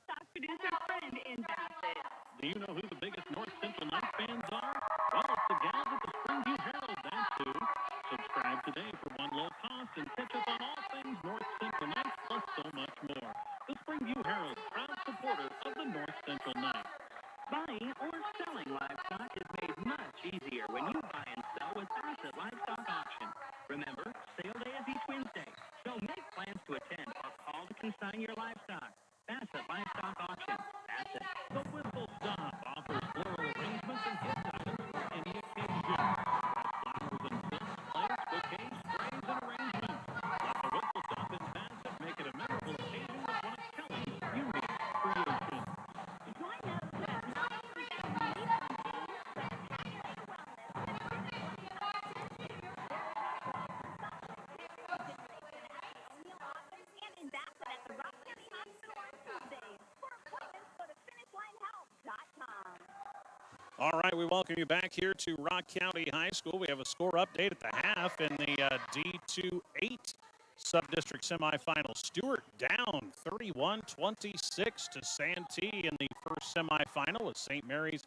livestock producer friend in Bassett. Do you know who the biggest North Central Knights fans are? Well, it's the gals at the Plainview Herald, that's who. Subscribe today for one low cost and catch up on all things North Central Knights plus so much more. The Plainview Herald, proud supporter of the North Central Knights. Buying or selling livestock is made much easier when you buy and sell with Bassett Livestock Auction. Remember, sale day is each Wednesday, so make plans to attend or call to consign your livestock. Bassett Livestock Auction. Bassett. The Whistle Stop offers floral arrangements and gift items for any occasion. Flowers and silk, plates, bouquets, sprays, and arrangements. Let the Whistle Stop in Bassett make it a memorable occasion with one of Kelly's unique creations. Join us with in Bassett at the Rock County Hospital on Tuesdays. For appointments, go to finishlinehealth.com. All right, we welcome you back here to Rock County High School. We have a score update at the half in the D2-8 sub-district semifinal. Stewart down 31-26 to Santee in the first semifinal with St. Mary's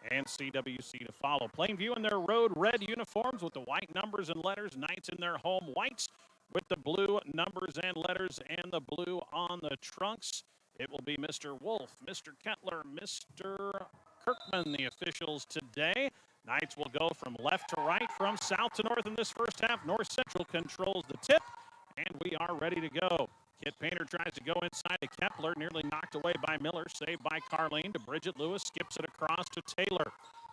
and CWC to follow. Plainview in their road red uniforms with the white numbers and letters. Knights in their home whites with the blue numbers and letters and the blue on the trunks. It will be Mr. Wolf, Mr. Kettler, Mr. Kirkman, the officials today. Knights will go from left to right, from south to north in this first half. North Central controls the tip, and we are ready to go. Kit Painter tries to go inside to Kepler, nearly knocked away by Miller, saved by Carlene to Bridget Lewis, skips it across to Taylor.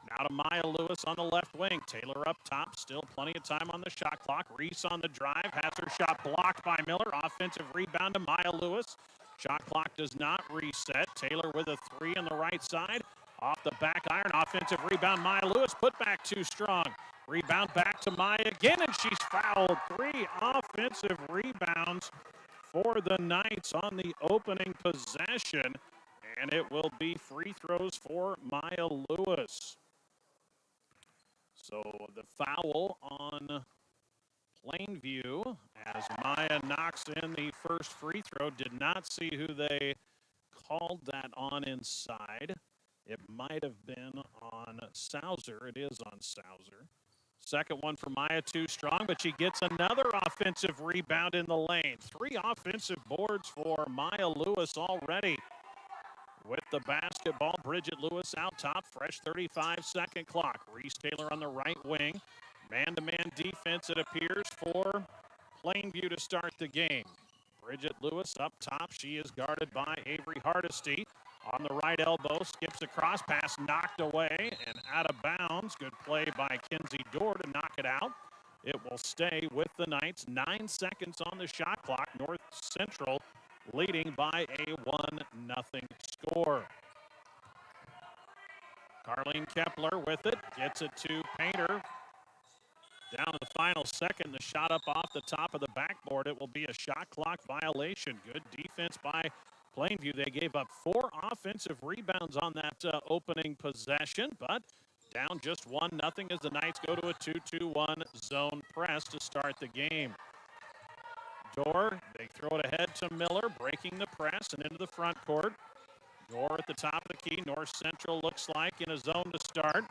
Now to Maya Lewis on the left wing. Taylor up top, still plenty of time on the shot clock. Reese on the drive, has her shot blocked by Miller. Offensive rebound to Maya Lewis. Shot clock does not reset. Taylor with a three on the right side. Off the back iron, offensive rebound. Maya Lewis put back too strong. Rebound back to Maya again, and she's fouled. 3 offensive rebounds for the Knights on the opening possession, and it will be free throws for Maya Lewis. So the foul on Plainview as Maya knocks in the first free throw. Did not see who they called that on inside. It might have been on Sauser. It is on Sauser. Second one for Maya, too strong, but she gets another offensive rebound in the lane. 3 offensive boards for Maya Lewis already. With the basketball, Bridget Lewis out top, fresh 35-second clock. Reese Taylor on the right wing. Man-to-man defense, it appears, for Plainview to start the game. Bridget Lewis up top. She is guarded by Avery Hardesty. On the right elbow, skips across, pass knocked away and out of bounds. Good play by Kinsey Dorr to knock it out. It will stay with the Knights. 9 seconds on the shot clock. North Central leading by a 1-0 score. Carlene Kepler with it, gets it to Painter. Down to the final second, the shot up off the top of the backboard. It will be a shot clock violation. Good defense by Plainview. They gave up 4 offensive rebounds on that opening possession, but down just 1-0 as the Knights go to a 2-2-1 zone press to start the game. Dorr, they throw it ahead to Miller, breaking the press and into the front court. Dorr at the top of the key. North Central looks like in a zone to start.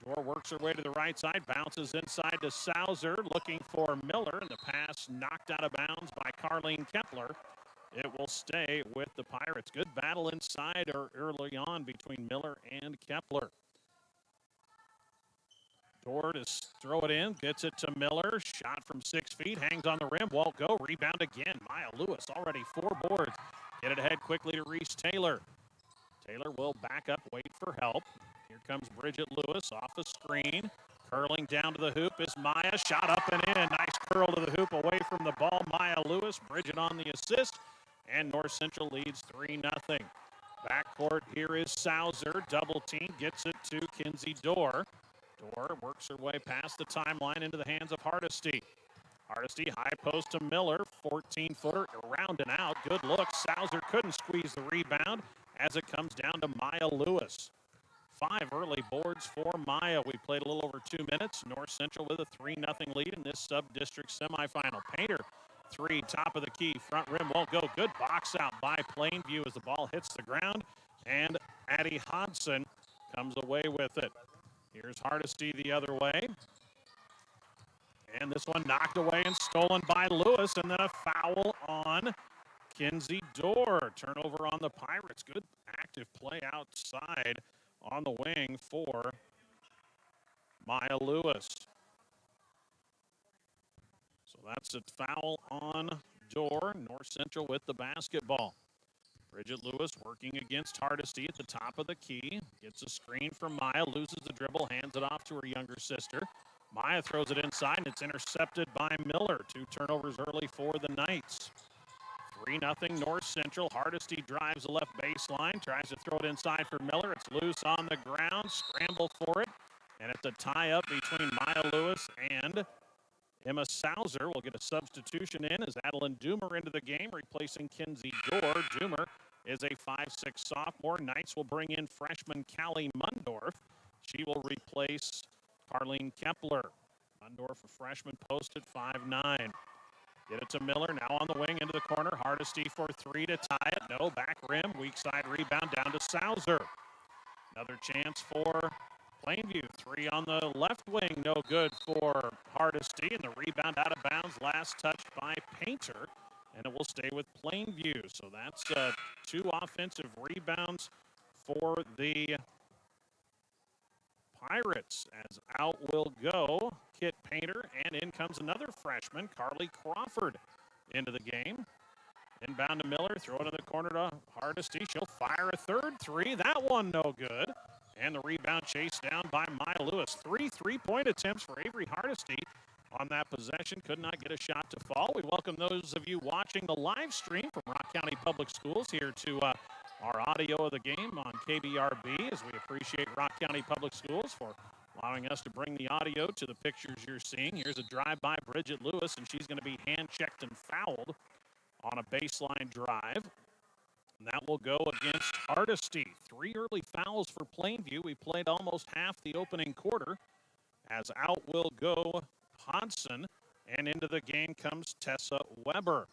Dorr works her way to the right side, bounces inside to Sauser, looking for Miller, and the pass knocked out of bounds by Carlene Kepler. It will stay with the Pirates. Good battle inside or early on between Miller and Kepler. Dorr to throw it in, gets it to Miller. Shot from 6 feet, hangs on the rim, won't go. Rebound again. Maya Lewis already 4 boards. Get it ahead quickly to Reese Taylor. Taylor will back up, wait for help. Here comes Bridget Lewis off a screen. Curling down to the hoop is Maya. Shot up and in. Nice curl to the hoop away from the ball. Maya Lewis, Bridget on the assist. And North Central leads 3-0. Backcourt here is Sauser. Double team, gets it to Kinsey Dorr. Dorr works her way past the timeline into the hands of Hardesty. Hardesty high post to Miller. 14-footer around and out. Good look. Sauser couldn't squeeze the rebound as it comes down to Maya Lewis. 5 early boards for Maya. We played a little over 2 minutes. North Central with a 3-0 lead in this sub-district semifinal. Painter three, top of the key, front rim won't go. Good box out by Plainview as the ball hits the ground, and Addie Hodson comes away with it. Here's Hardesty the other way. And this one knocked away and stolen by Lewis, and then a foul on Kinsey Dorr. Turnover on the Pirates. Good active play outside on the wing for Maya Lewis. So that's a foul on Dorr. North Central with the basketball. Bridget Lewis working against Hardesty at the top of the key. Gets a screen from Maya, loses the dribble, hands it off to her younger sister. Maya throws it inside, and it's intercepted by Miller. 2 turnovers early for the Knights. 3-0 North Central. Hardesty drives the left baseline, tries to throw it inside for Miller. It's loose on the ground, scramble for it, and it's a tie-up between Maya Lewis and Emma Sauser. Will get a substitution in as Adeline Doomer into the game, replacing Kinsey Dorr. Doomer is a 5'6" sophomore. Knights will bring in freshman Callie Mundorf. She will replace Carlene Kepler. Mundorf, a freshman, posted 5'9". Get it to Miller, now on the wing into the corner. Hardesty for 3 to tie it. No, back rim, weak side rebound down to Sauser. Another chance for Plainview. 3 on the left wing, no good for Hardesty. And the rebound out of bounds, last touched by Painter. And it will stay with Plainview. So that's 2 offensive rebounds for the Pirates, as out will go Kit Painter, and in comes another freshman, Carly Crawford, into the game. Inbound to Miller, throw it in the corner to Hardesty. She'll fire a third 3. That one no good. And the rebound chased down by Maya Lewis. 3 3-point attempts for Avery Hardesty on that possession. Could not get a shot to fall. We welcome those of you watching the live stream from Rock County Public Schools here to our audio of the game on KBRB, as we appreciate Rock County Public Schools for allowing us to bring the audio to the pictures you're seeing. Here's a drive by Bridget Lewis, and she's going to be hand-checked and fouled on a baseline drive. And that will go against Hardesty. 3 early fouls for Plainview. We played almost half the opening quarter, as out will go Hodson, and into the game comes Tessa Weber.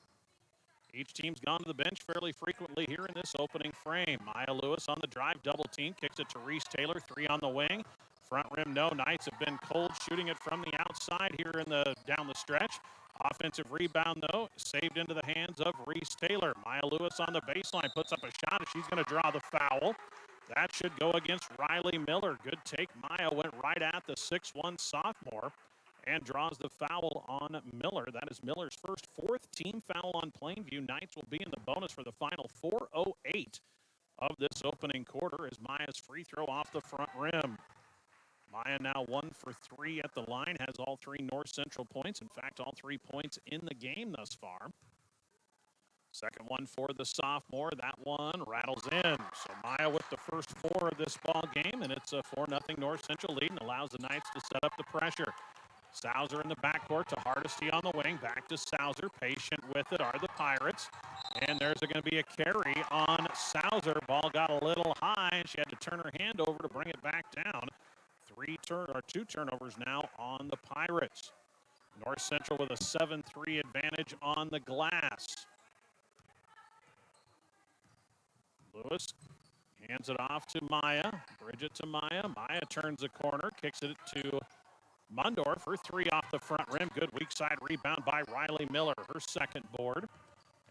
Each team's gone to the bench fairly frequently here in this opening frame. Maya Lewis on the drive, double team, kicks it to Reese Taylor, 3 on the wing. Front rim, no. Knights have been cold shooting it from the outside here in the down the stretch. Offensive rebound, though, saved into the hands of Reese Taylor. Maya Lewis on the baseline puts up a shot, and she's going to draw the foul. That should go against Riley Miller. Good take. Maya went right at the 6'1" sophomore and draws the foul on Miller. That is Miller's first 4th team foul on Plainview. Knights will be in the bonus for the final 4:08 of this opening quarter as Maya's free throw off the front rim. Maya now 1 for 3 at the line, has all 3 North Central points. In fact, all 3 points in the game thus far. Second one for the sophomore. That one rattles in. So Maya with the first 4 of this ball game, and it's a 4-0 North Central lead and allows the Knights to set up the pressure. Sauser in the backcourt to Hardesty on the wing. Back to Sauser. Patient with it are the Pirates. And there's going to be a carry on Sauser. Ball got a little high, and she had to turn her hand over to bring it back down. 2 turnovers now on the Pirates. North Central with a 7-3 advantage on the glass. Lewis hands it off to Maya. Bridget to Maya. Maya turns the corner, kicks it to Mundorf. Her 3 off the front rim. Good weak side rebound by Riley Miller, her second board.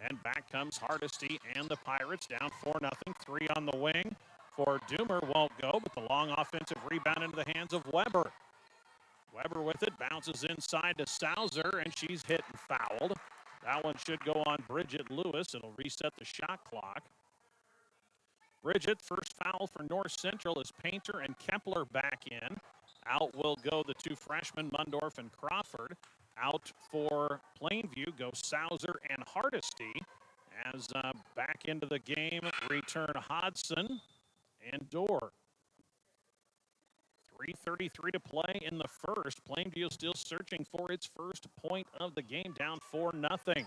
And back comes Hardesty and the Pirates, down 4-0. 3 on the wing for Doomer, won't go, but the long offensive rebound into the hands of Weber. Weber with it, bounces inside to Sauser, and she's hit and fouled. That one should go on Bridget Lewis. It'll reset the shot clock. Bridget, first foul for North Central as Painter and Kepler back in. Out will go the 2 freshmen, Mundorf and Crawford. Out for Plainview go Sauser and Hardesty. As back into the game return Hodson and Dorr. 3:33 to play in the first. Plainview still searching for its first point of the game, down 4-0.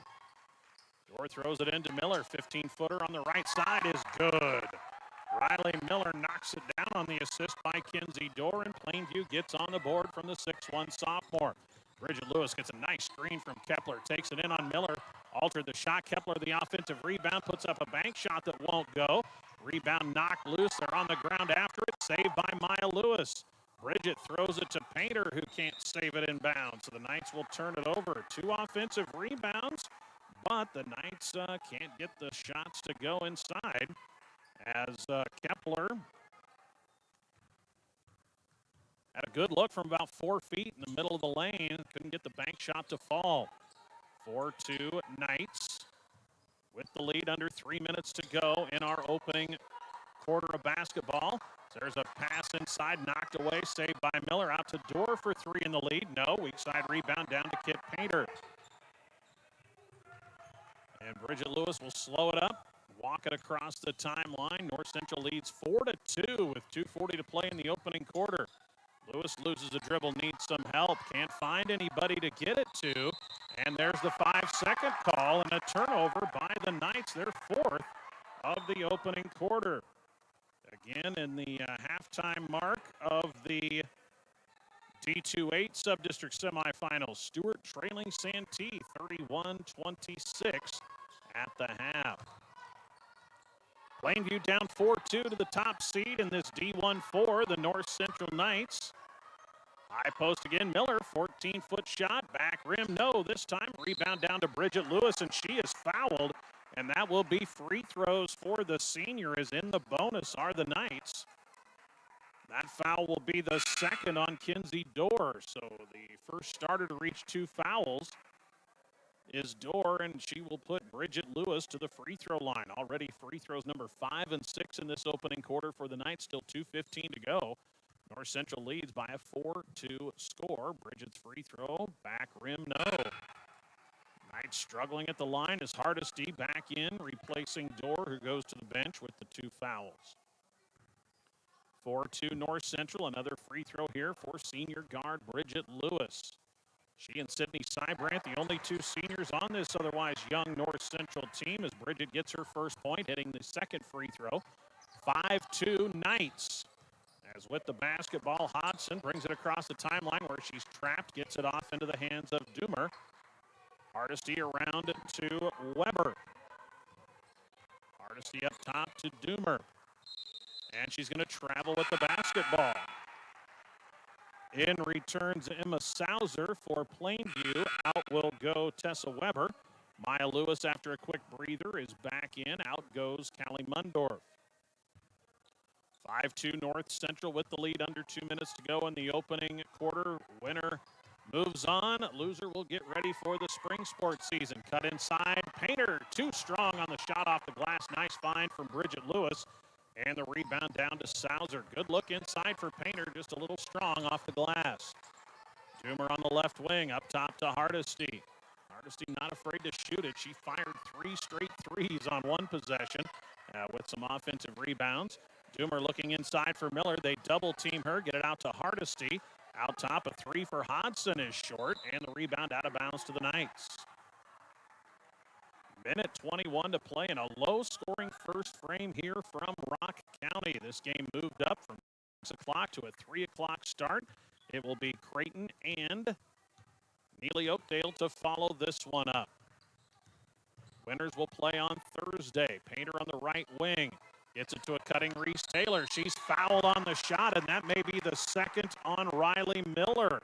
Dorr throws it into Miller. 15-footer on the right side is good. Riley Miller knocks it down on the assist by Kinsey Dorr, and Plainview gets on the board from the 6'1" sophomore. Bridget Lewis gets a nice screen from Kepler, takes it in on Miller, altered the shot. Kepler, the offensive rebound, puts up a bank shot that won't go. Rebound knocked loose. They're on the ground after it, saved by Maya Lewis. Bridget throws it to Painter, who can't save it in bounds. So the Knights will turn it over. 2 offensive rebounds, but the Knights can't get the shots to go inside as Kepler had a good look from about 4 feet in the middle of the lane. Couldn't get the bank shot to fall. 4-2 Knights with the lead under 3 minutes to go in our opening quarter of basketball. There's a pass inside, knocked away, saved by Miller. Out to Dorr for 3 in the lead. No, weak side rebound down to Kit Painter. And Bridget Lewis will slow it up, walk it across the timeline. North Central leads 4-2 with 2:40 to play in the opening quarter. Lewis loses a dribble, needs some help, can't find anybody to get it to. And there's the 5-second call and a turnover by the Knights, their 4th of the opening quarter. Again, in the halftime mark of the D2-8 sub-district semifinals, Stewart trailing Santee 31-26 at the half. Plainview down 4-2 to the top seed in this D1-4, the North Central Knights. High post again, Miller, 14-foot shot, back rim, no, this time rebound down to Bridget Lewis, and she is fouled, and that will be free throws for the senior, as in the bonus are the Knights. That foul will be the second on Kinsey Dorr, so the first starter to reach 2 fouls is Dorr, and she will put Bridget Lewis to the free throw line. Already free throws number 5 and 6 in this opening quarter for the Knights, still 2:15 to go. North Central leads by a 4-2 score. Bridget's free throw, back rim, no. Knights struggling at the line as Hardesty back in, replacing Dorr, who goes to the bench with the 2 fouls. 4-2 North Central, another free throw here for senior guard Bridget Lewis. She and Sydney Sybrant, the only 2 seniors on this otherwise young North Central team, as Bridget gets her first point, hitting the second free throw. 5-2 Knights. As with the basketball, Hodson brings it across the timeline where she's trapped, gets it off into the hands of Doomer. Hardesty around to Weber. Hardesty up top to Doomer. And she's going to travel with the basketball. In returns Emma Sauser for Plainview. Out will go Tessa Weber. Maya Lewis, after a quick breather, is back in. Out goes Callie Mundorf. 5-2 North Central with the lead under 2 minutes to go in the opening quarter. Winner moves on. Loser will get ready for the spring sports season. Cut inside. Painter too strong on the shot off the glass. Nice find from Bridget Lewis. And the rebound down to Sauser. Good look inside for Painter, just a little strong off the glass. Doomer on the left wing, up top to Hardesty. Hardesty not afraid to shoot it. She fired 3 straight threes on one possession with some offensive rebounds. Doomer looking inside for Miller. They double team her, get it out to Hardesty. Out top, a 3 for Hodson is short, and the rebound out of bounds to the Knights. Minute 21 to play in a low-scoring first frame here from Rock County. This game moved up from 6 o'clock to a 3 o'clock start. It will be Creighton and Neely Oakdale to follow this one up. Winners will play on Thursday. Painter on the right wing. Gets it to a cutting Reese Taylor. She's fouled on the shot, and that may be the second on Riley Miller.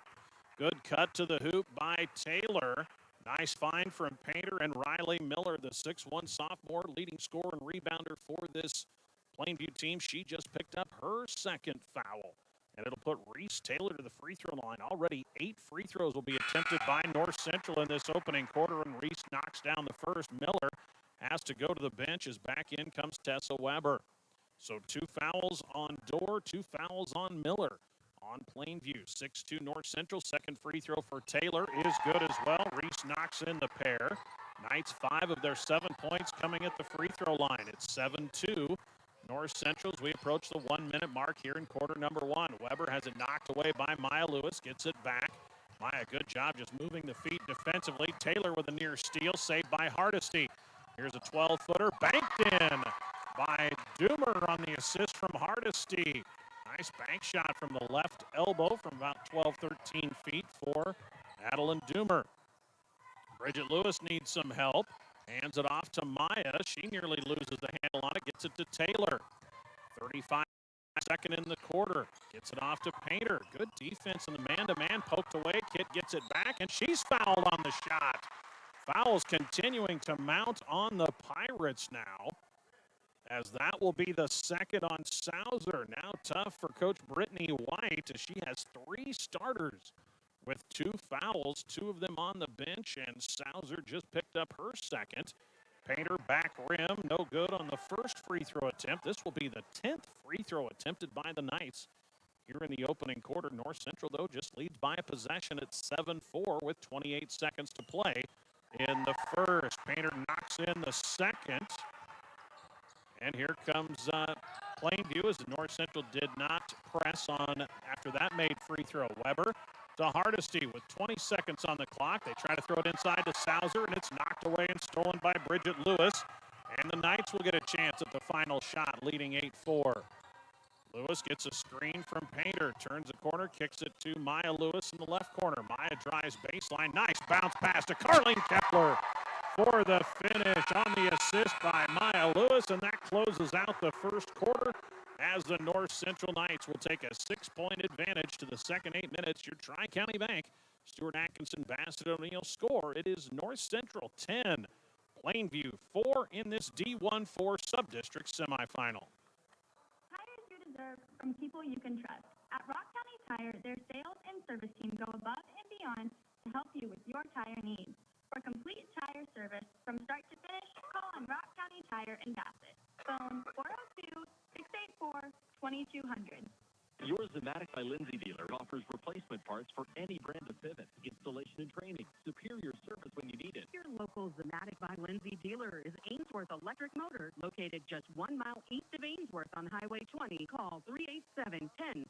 Good cut to the hoop by Taylor. Nice find from Painter and Riley Miller, the 6'1 sophomore, leading scorer and rebounder for this Plainview team. She just picked up her second foul, and it'll put Reese Taylor to the free throw line. Already 8 free throws will be attempted by North Central in this opening quarter, and Reese knocks down the first. Miller has to go to the bench as back in comes Tessa Weber. So 2 fouls on Dorr, 2 fouls on Miller. On Plainview, 6-2 North Central. Second free throw for Taylor is good as well. Reese knocks in the pair. Knights 5 of their 7 points coming at the free throw line. It's 7-2 North Central as we approach the 1-minute mark here in quarter number 1. Weber has it knocked away by Maya Lewis, gets it back. Maya, good job just moving the feet defensively. Taylor with a near steal, saved by Hardesty. Here's a 12-footer, banked in by Doomer on the assist from Hardesty. Nice bank shot from the left elbow from about 12, 13 feet for Adeline Doomer. Bridget Lewis needs some help. Hands it off to Maya. She nearly loses the handle on it. Gets it to Taylor. 35 second in the quarter. Gets it off to Painter. Good defense in the man-to-man. Poked away. Kit gets it back, and she's fouled on the shot. Fouls continuing to mount on the Pirates now, as that will be the second on Sauser. Now tough for Coach Brittany White, as she has 3 starters with 2 fouls, 2 of them on the bench, and Sauser just picked up her second. Painter back rim, no good on the first free throw attempt. This will be the 10th free throw attempted by the Knights here in the opening quarter. North Central, though, just leads by a possession at 7-4 with 28 seconds to play in the first. Painter knocks in the second. And here comes Plainview, as North Central did not press on after that made free throw. Weber to Hardesty with 20 seconds on the clock. They try to throw it inside to Sauser, and it's knocked away and stolen by Bridget Lewis. And the Knights will get a chance at the final shot, leading 8-4. Lewis gets a screen from Painter, turns the corner, kicks it to Maya Lewis in the left corner. Maya drives baseline. Nice bounce pass to Carleen Kepler for the finish on the assist by Maya Lewis, and that closes out the first quarter as the North Central Knights will take a 6-point advantage to the second 8 minutes. Your Tri-County Bank, Stuart Atkinson, Bassett O'Neill score. It is North Central 10, Plainview 4 in this D1-4 sub-district semifinal. Tires you deserve from people you can trust. At Rock County Tire, their sales and service team go above and beyond to help you with your tire needs. For complete tire service from start to finish, call on Rock County Tire in Bassett. Phone 402-684-2200. Your Zematic by Lindsay dealer offers replacement parts for any brand of pivot, installation and training, superior service when you need it. Your local Zematic by Lindsay dealer is Ainsworth Electric Motor, located just 1 mile east of Ainsworth on Highway 20. Call 387-1071.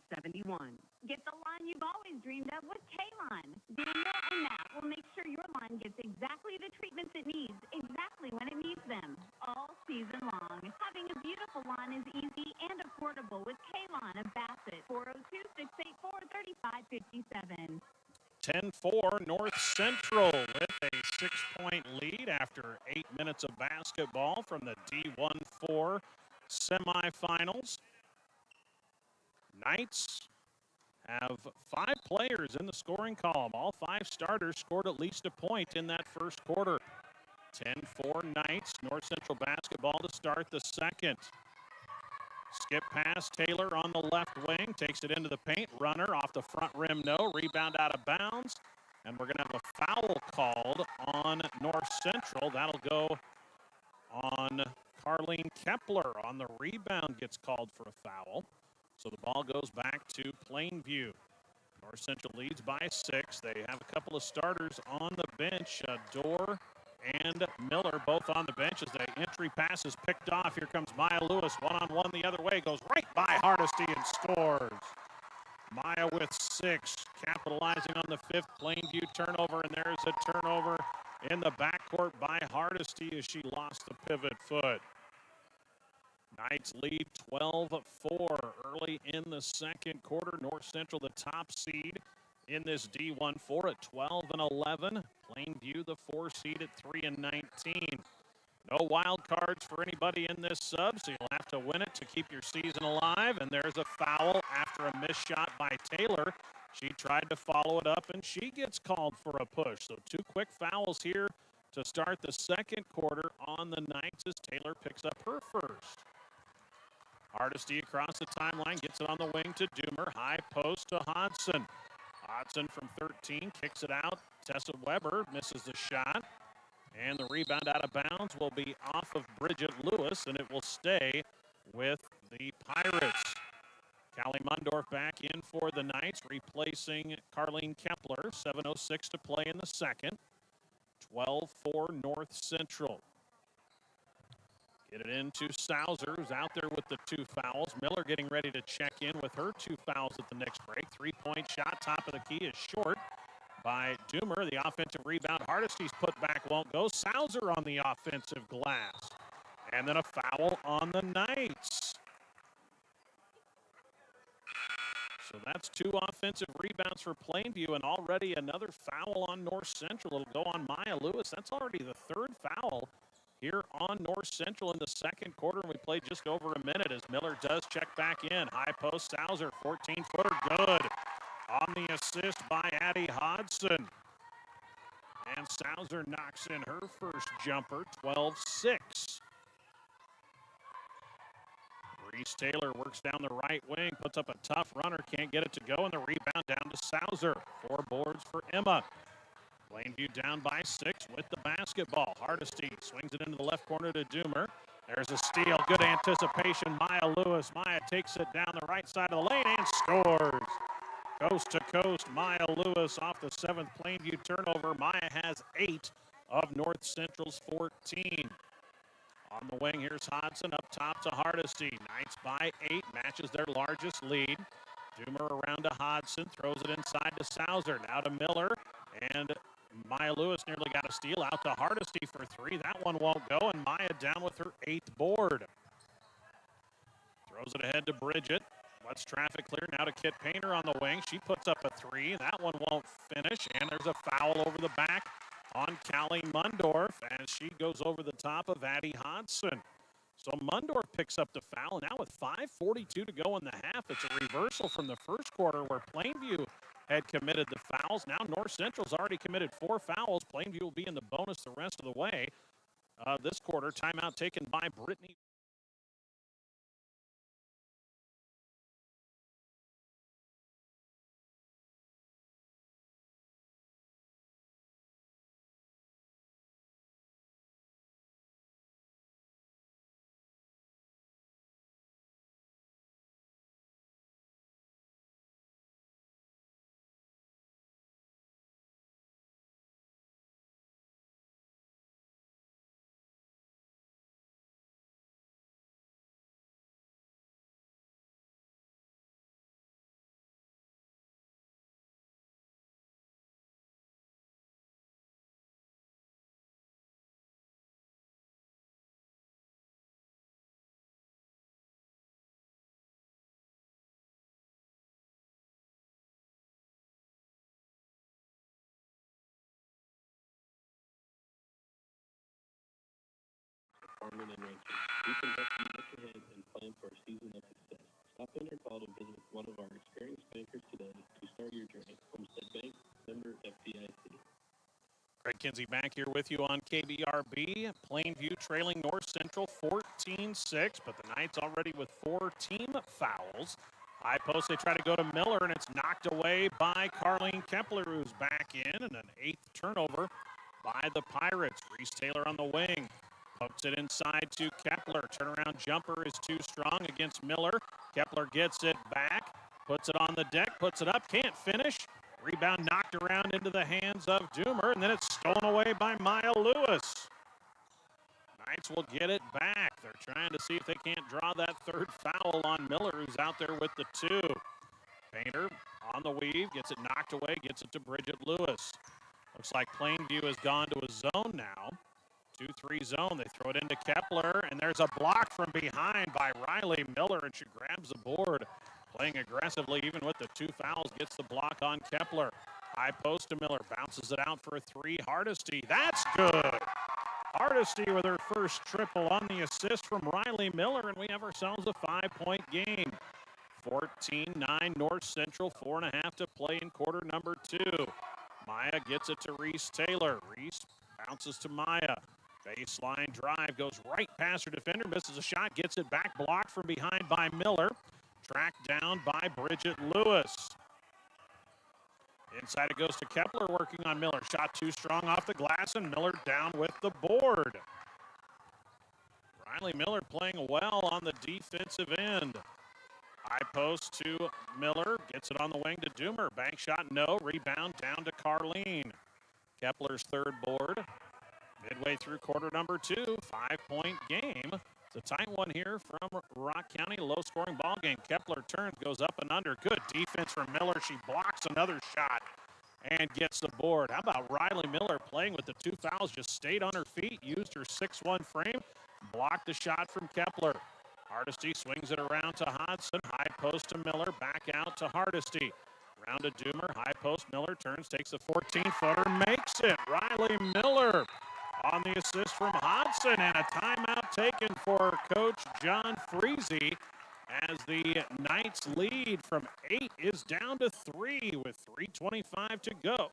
Get the line you've always dreamed of with K-Line. Daniel and Matt will make sure your line gets exactly the treatments it needs, exactly when it needs them, all season long. Having a beautiful lawn is easy and affordable with K-Line of Bassett. 402-684-3557. 10-4 North Central with a 6-point lead after 8 minutes of basketball from the D1-4 semifinals. Knights have 5 players in the scoring column. All 5 starters scored at least a point in that first quarter. 10-4 Knights. North Central basketball to start the second. Skip pass, Taylor on the left wing, takes it into the paint. Runner off the front rim, no. Rebound out of bounds. And we're going to have a foul called on North Central. That'll go on Carleen Kepler. On the rebound, gets called for a foul. So the ball goes back to Plainview. North Central leads by 6. They have a couple of starters on the bench. Dorr and Miller both on the bench as the entry pass is picked off. Here comes Maya Lewis, one-on-one the other way, goes right by Hardesty and scores. Maya with 6, capitalizing on the 5th Plainview turnover, and there's a turnover in the backcourt by Hardesty as she lost the pivot foot. Knights lead 12-4 early in the second quarter. North Central the top seed in this D1-4 at 12-11. Plainview the 4 seed at 3-19. No wild cards for anybody in this sub, so you'll have to win it to keep your season alive. And there's a foul after a missed shot by Taylor. She tried to follow it up, and she gets called for a push. So 2 quick fouls here to start the second quarter on the Knights as Taylor picks up her first. Hardesty across the timeline, gets it on the wing to Doomer. High post to Hodson. Hodson from 13 kicks it out. Tessa Weber misses the shot. And the rebound out of bounds will be off of Bridget Lewis, and it will stay with the Pirates. Callie Mundorf back in for the Knights, replacing Carleen Kepler. 7:06 to play in the second. 12-4 North Central. Get it into Sauser, who's out there with the 2 fouls. Miller getting ready to check in with her 2 fouls at the next break. 3-point shot, top of the key is short by Doomer. The offensive rebound, Hardesty's put back won't go. Sauser on the offensive glass. And then a foul on the Knights. So So that's 2 offensive rebounds for Plainview, and already another foul on North Central. It'll go on Maya Lewis. That's already the 3rd foul here on North Central in the 2nd quarter, and we played just over a minute as Miller does check back in. High post, Sauser, 14-footer, good. On the assist by Addie Hodson. And Sauser knocks in her first jumper, 12-6. Reese Taylor works down the right wing, puts up a tough runner, can't get it to go, and the rebound down to Sauser. 4 boards for Emma. Plainview down by 6 with the basketball. Hardesty swings it into the left corner to Doomer. There's a steal, good anticipation. Maya Lewis. Maya takes it down the right side of the lane and scores. Coast to coast, Maya Lewis off the 7th Plainview turnover. Maya has 8 of North Central's 14. On the wing, here's Hodson up top to Hardesty. Knights by 8, matches their largest lead. Doomer around to Hodson, throws it inside to Sauser. Now to Miller, and Maya Lewis nearly got a steal out to Hardesty for 3. That one won't go, and Maya down with her 8th board. Throws it ahead to Bridget. Lets traffic clear now to Kit Painter on the wing. She puts up a 3. That one won't finish, and there's a foul over the back on Callie Mundorf as she goes over the top of Addie Hodson. So Mundorf picks up the foul. Now with 5:42 to go in the half, it's a reversal from the first quarter where Plainview had committed the fouls. Now North Central's already committed 4 fouls. Plainview will be in the bonus the rest of the way. This quarter, timeout taken by Brittany. Farming and ranching. We can help you look ahead and plan for a season of success. Stop in or call to visit one of our experienced bankers today to start your journey. Homestead Bank, member FDIC. Greg Kinsey back here with you on KBRB. Plainview trailing North Central 14-6, but the Knights already with 4 team fouls. High post, they try to go to Miller, and it's knocked away by Carlene Kepler, who's back in, and an 8th turnover by the Pirates. Reese Taylor on the wing. Pokes it inside to Kepler. Turnaround jumper is too strong against Miller. Kepler gets it back, puts it on the deck, puts it up, can't finish. Rebound knocked around into the hands of Doomer, and then it's stolen away by Maya Lewis. Knights will get it back. They're trying to see if they can't draw that 3rd foul on Miller, who's out there with the 2. Painter on the weave, gets it knocked away, gets it to Bridget Lewis. Looks like Plainview has gone to a zone now. 2-3 zone. They throw it into Kepler, and there's a block from behind by Riley Miller, and she grabs the board. Playing aggressively, even with the 2 fouls, gets the block on Kepler. High post to Miller, bounces it out for a 3. Hardesty, that's good. Hardesty with her first triple on the assist from Riley Miller, and we have ourselves a 5-point game. 14-9 North Central, 4.5 to play in quarter number 2. Maya gets it to Reese Taylor. Reese bounces to Maya. Baseline drive goes right past her defender, misses a shot, gets it back, blocked from behind by Miller. Tracked down by Bridget Lewis. Inside it goes to Kepler, working on Miller. Shot too strong off the glass, and Miller down with the board. Riley Miller playing well on the defensive end. High post to Miller, gets it on the wing to Doomer. Bank shot, no. Rebound down to Carlene. Kepler's 3rd board. Midway through quarter number 2, 5-point game. It's a tight one here from Rock County, low-scoring ball game. Kepler turns, goes up and under. Good defense from Miller. She blocks another shot and gets the board. How about Riley Miller playing with the 2 fouls? Just stayed on her feet, used her 6'1" frame, blocked the shot from Kepler. Hardesty swings it around to Hodson. High post to Miller. Back out to Hardesty. Round to Doomer. High post. Miller turns, takes a 14-footer, makes it. Riley Miller on the assist from Hodson, and a timeout taken for Coach John Freese as the Knights lead from 8 is down to 3 with 3:25 to go.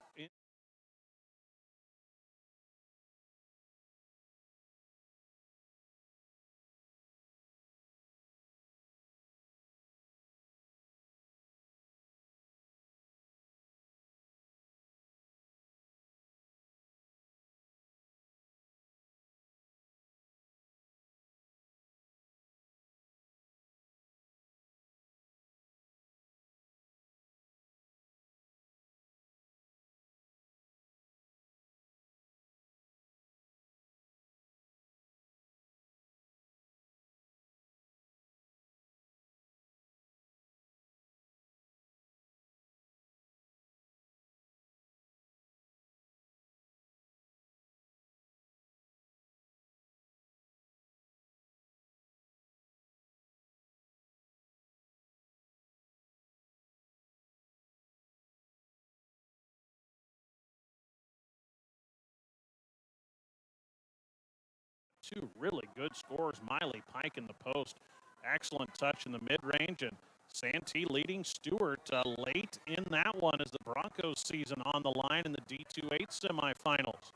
Two really good scores. Miley Pike in the post. Excellent touch in the mid-range, and Santee leading Stewart late in that one as the Broncos season on the line in the D2-8 semifinals.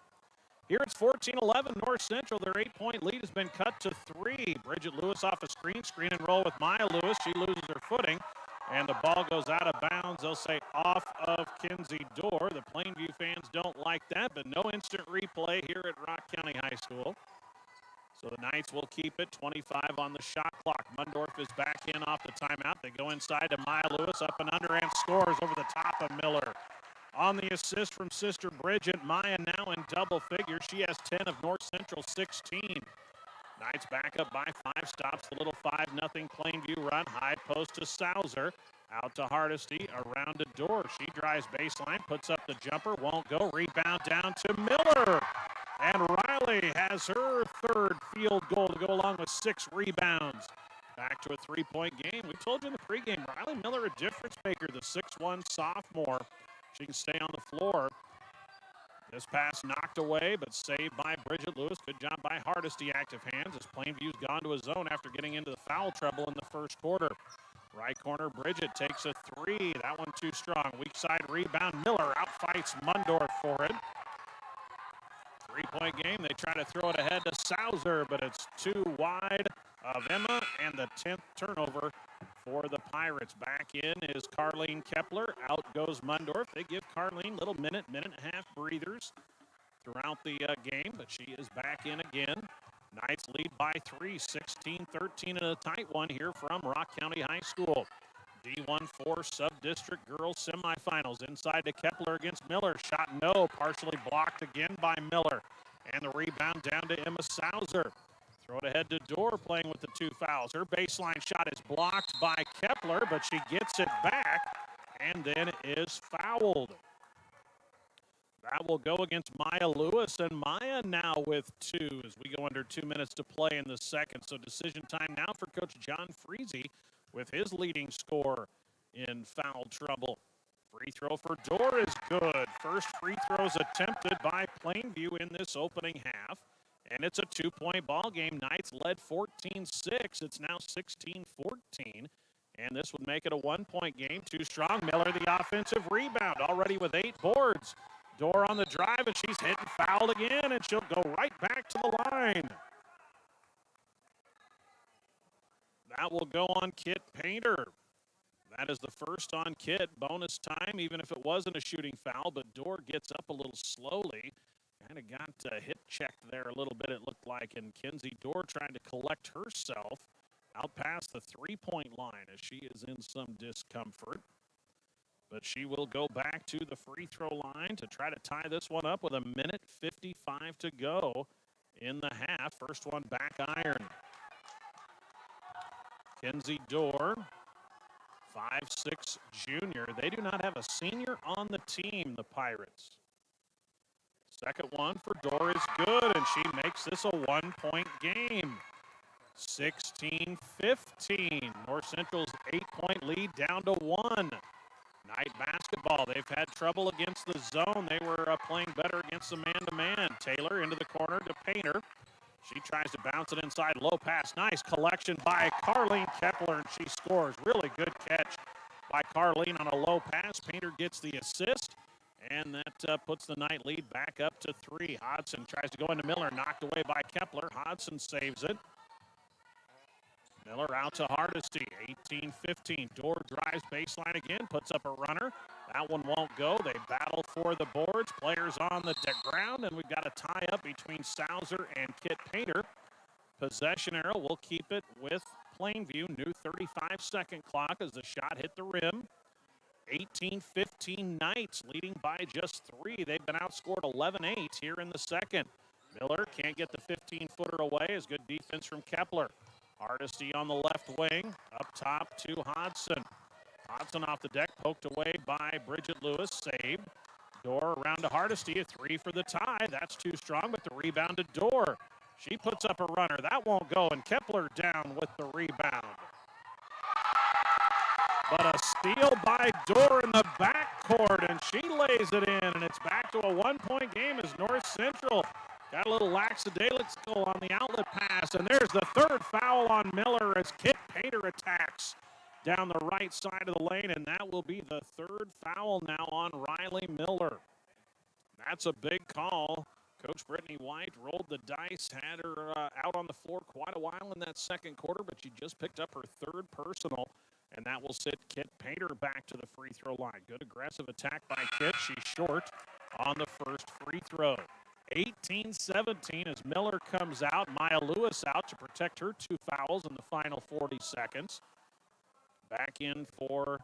Here it's 14-11 North Central. Their 8-point lead has been cut to 3. Bridget Lewis off a screen and roll with Maya Lewis. She loses her footing, and the ball goes out of bounds. They'll say off of Kinsey Dorr. The Plainview fans don't like that, but no instant replay here at Rock County High School. So the Knights will keep it. 25 on the shot clock. Mundorf is back in off the timeout. They go inside to Maya Lewis, up and under, and scores over the top of Miller. On the assist from sister Bridget, Maya now in double figures. She has 10 of North Central 16. Knights back up by 5, stops the little 5-0 Plainview run. High post to Sauser. Out to Hardesty, around to Dorr. She drives baseline, puts up the jumper, won't go. Rebound down to Miller. And Riley has her 3rd field goal to go along with 6 rebounds. Back to a 3-point game. We told you in the pregame, Riley Miller a difference maker, the 6'1 sophomore. She can stay on the floor. This pass knocked away, but saved by Bridget Lewis. Good job by Hardesty, active hands, as Plainview's gone to a zone after getting into the foul trouble in the first quarter. Right corner, Bridget takes a 3. That one too strong. Weak side rebound. Miller outfights Mundorf for it. 3-point game. They try to throw it ahead to Sauser, but it's too wide of Emma, and the 10th turnover for the Pirates. Back in is Carleen Kepler. Out goes Mundorf. They give Carleen little minute and a half breathers throughout the game, but she is back in again. Knights lead by 3, 16-13 in a tight one here from Rock County High School. D1-4 sub-district girls semifinals. Inside to Kepler against Miller. Shot no, partially blocked again by Miller. And the rebound down to Emma Sauser. Throw it ahead to Dorr, playing with the 2 fouls. Her baseline shot is blocked by Kepler, but she gets it back and then is fouled. That will go against Maya Lewis, and Maya now with 2 as we go under 2 minutes to play in the second. So decision time now for Coach John Freese with his leading scorer in foul trouble. Free throw for Dorr is good. First free throws attempted by Plainview in this opening half. And it's a 2-point ball game. Knights led 14-6. It's now 16-14. And this would make it a 1-point game. Too strong. Miller the offensive rebound, already with 8 boards. Dorr on the drive, and she's hit and fouled again, and she'll go right back to the line. That will go on Kit Painter. That is the first on Kit. Bonus time, even if it wasn't a shooting foul, but Dorr gets up a little slowly. Kind of got hip checked there a little bit, it looked like, and Kinsey Dorr trying to collect herself out past the 3-point line as she is in some discomfort. But she will go back to the free throw line to try to tie this one up with 1:55 to go in the half. First one back iron. Kinsey Dorr, 5'6" junior. They do not have a senior on the team, the Pirates. Second one for Dorr is good, and she makes this a 1-point game. 16-15. North Central's 8-point lead down to 1. Night basketball. They've had trouble against the zone. They were playing better against the man-to-man. Taylor into the corner to Painter. She tries to bounce it inside. Low pass. Nice collection by Carleen Kepler, and she scores. Really good catch by Carleen on a low pass. Painter gets the assist, and that puts the Knight lead back up to 3. Hodson tries to go into Miller. Knocked away by Kepler. Hodson saves it. Miller out to Hardesty, 18-15. Dorr drives baseline again, puts up a runner. That one won't go. They battle for the boards. Players on the ground, and we've got a tie-up between Sauser and Kit Painter. Possession arrow will keep it with Plainview. New 35-second clock as the shot hit the rim. 18-15 Knights, leading by just 3. They've been outscored 11-8 here in the second. Miller can't get the 15-footer away as good defense from Kepler. Hardesty on the left wing, up top to Hodson. Hodson off the deck, poked away by Bridget Lewis, saved. Dorr around to Hardesty, a 3 for the tie. That's too strong, but the rebound to Dorr. She puts up a runner. That won't go, and Kepler down with the rebound. But a steal by Dorr in the backcourt, and she lays it in, and it's back to a 1-point game as North Central got a little lackadaisical on the outlet pass, and there's the 3rd foul on Miller as Kit Painter attacks down the right side of the lane, and that will be the 3rd foul now on Riley Miller. That's a big call. Coach Brittany White rolled the dice, had her out on the floor quite a while in that second quarter, but she just picked up her 3rd personal, and that will sit Kit Painter back to the free throw line. Good aggressive attack by Kit. She's short on the first free throw. 18-17 as Miller comes out. Maya Lewis out to protect her 2 fouls in the final 40 seconds. Back in for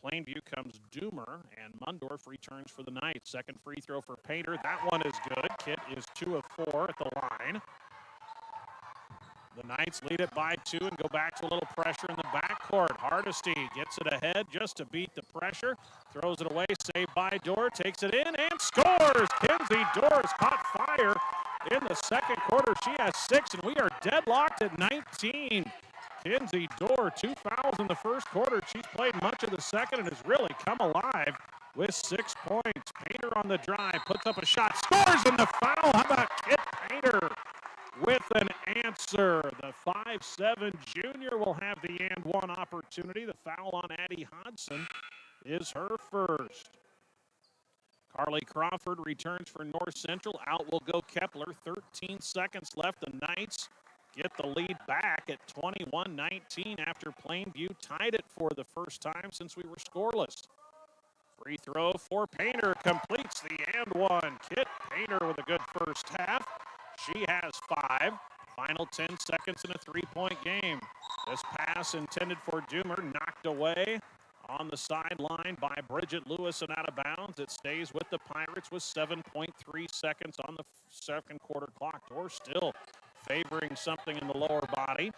Plainview comes Doomer, and Mundorf returns for the Knights. Second free throw for Painter. That one is good. Kit is 2 of 4 at the line. The Knights lead it by 2 and go back to a little pressure in the backcourt. Hardesty gets it ahead just to beat the pressure. Throws it away, saved by Dorr, takes it in and scores! Kenzie Dorr has caught fire in the second quarter. She has 6, and we are deadlocked at 19. Kenzie Dorr, 2 fouls in the first quarter. She's played much of the second and has really come alive with 6 points. Painter on the drive, puts up a shot, scores in the foul. How about Kit Painter with an answer? The 5'7" junior will have the and one opportunity. The foul on Addie Hodson is her first. Carly Crawford returns for North Central. Out will go Kepler. 13 seconds left. The Knights get the lead back at 21-19 after Plainview tied it for the first time since we were scoreless. Free throw for Painter completes the and one. Kit Painter with a good first half. She has 5. Final 10 seconds in a 3-point game. This pass intended for Doomer knocked away on the sideline by Bridget Lewis and out of bounds. It stays with the Pirates with 7.3 seconds on the second quarter clock. Dorr still favoring something in the lower body.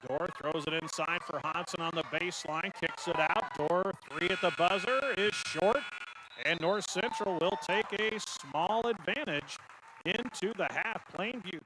Dorr throws it inside for Hodson on the baseline, kicks it out. Dorr 3 at the buzzer is short, and North Central will take a small advantage into the half. Plainview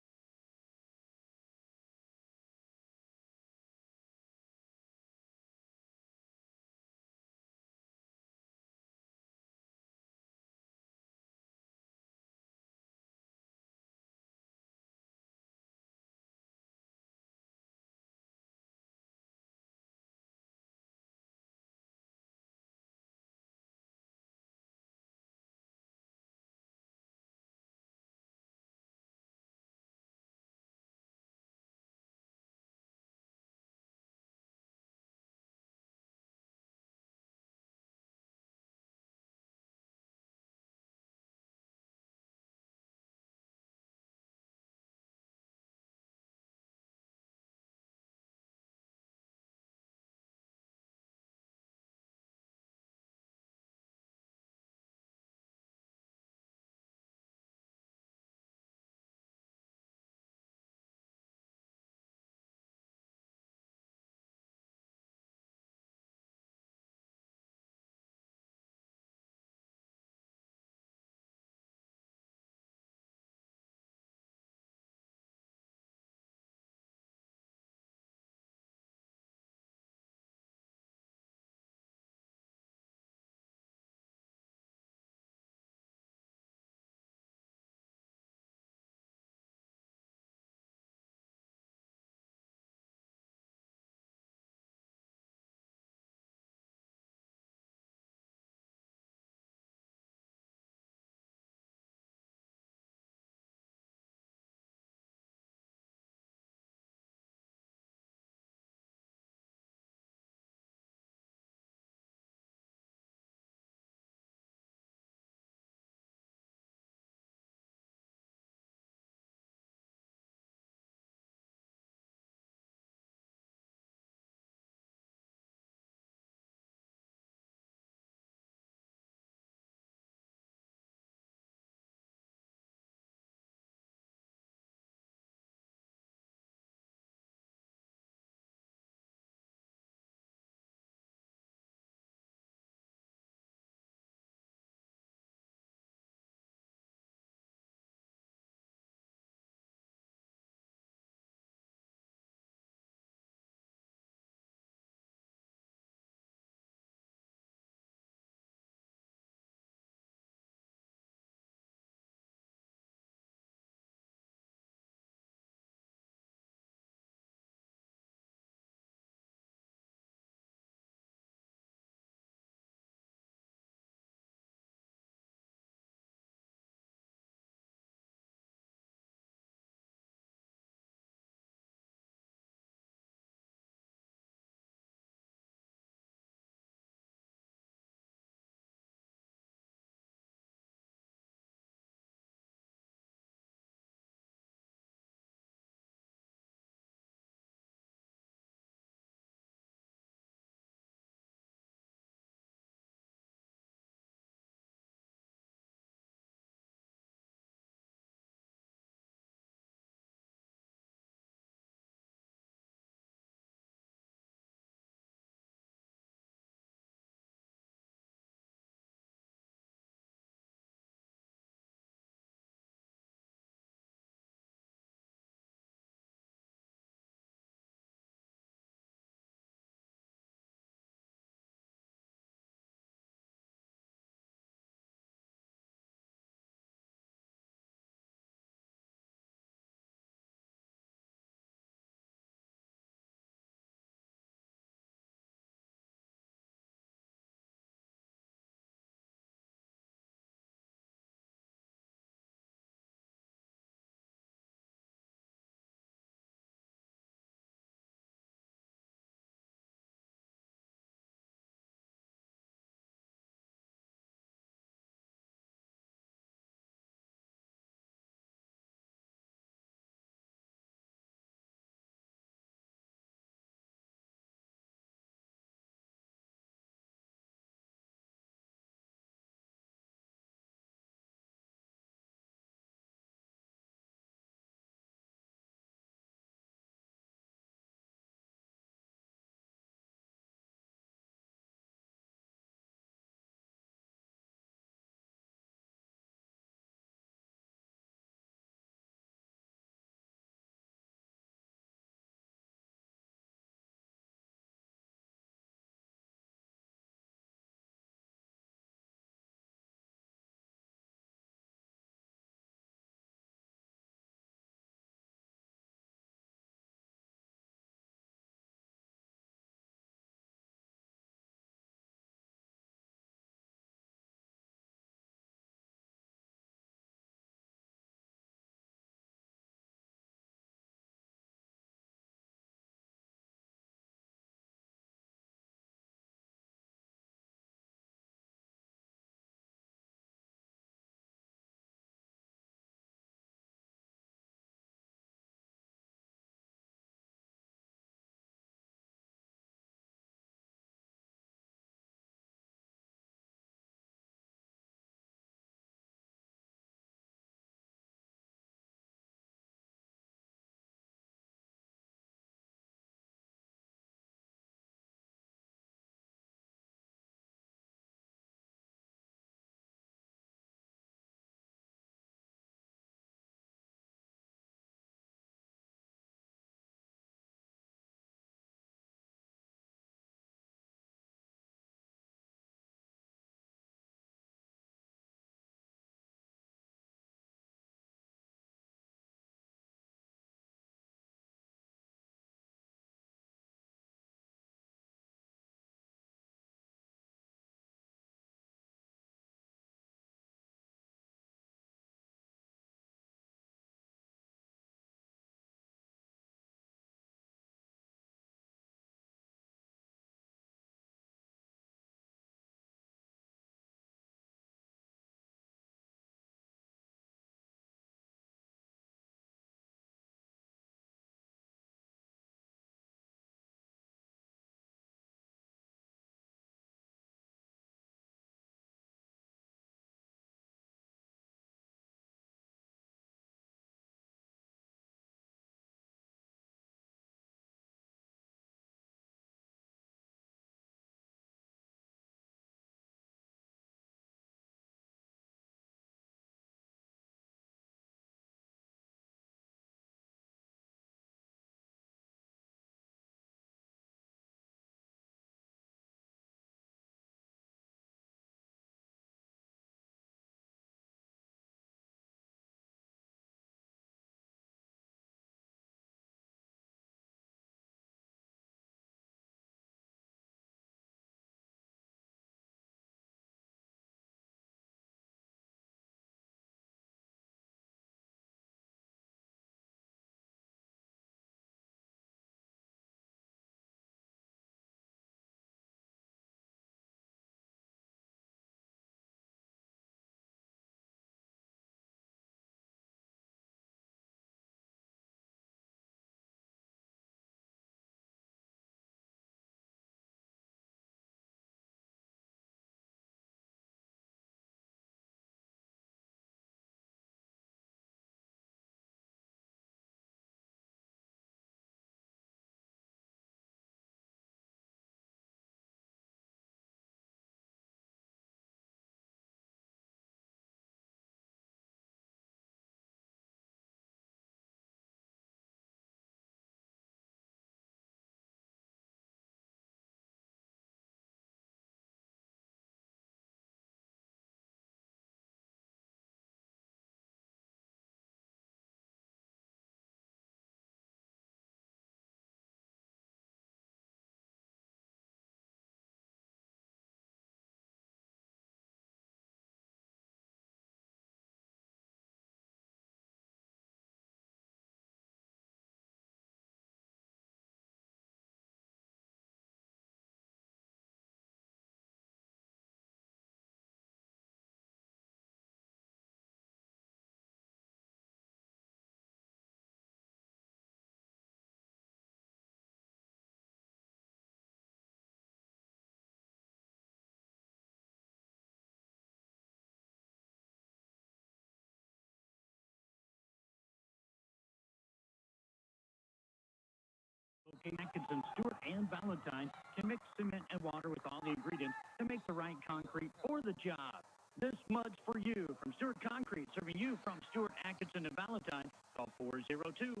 Atkinson, Stewart, and Valentine can mix cement and water with all the ingredients to make the right concrete for the job. This mud's for you from Stewart Concrete, serving you from Stewart, Atkinson, and Valentine. Call 402-924-3644.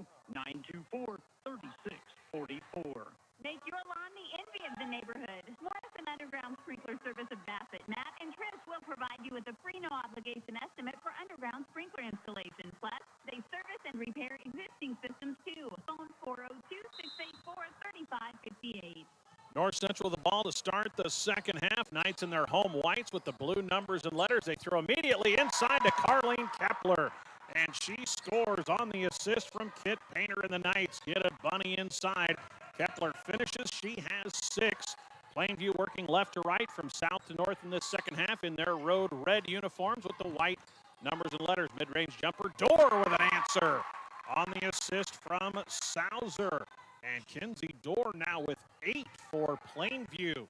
Make your lawn the envy of the neighborhood. Morrison Underground Sprinkler Service of Bassett, Matt, and Tris will provide you with a free no-obligation estimate for underground sprinkler installation. Plus, they service and repair existing systems too. Phone 402-684-3558. North Central with the ball to start the second half. Knights in their home whites with the blue numbers and letters. They throw immediately inside to Carlene Kepler. And she scores on the assist from Kit Painter, and the Knights get a bunny inside. Kepler finishes. She has 6. Plainview working left to right from south to north in this second half in their road red uniforms with the white numbers and letters. Mid-range jumper. Dorr with an answer on the assist from Sauser. And Kinsey Dorr now with 8 for Plainview.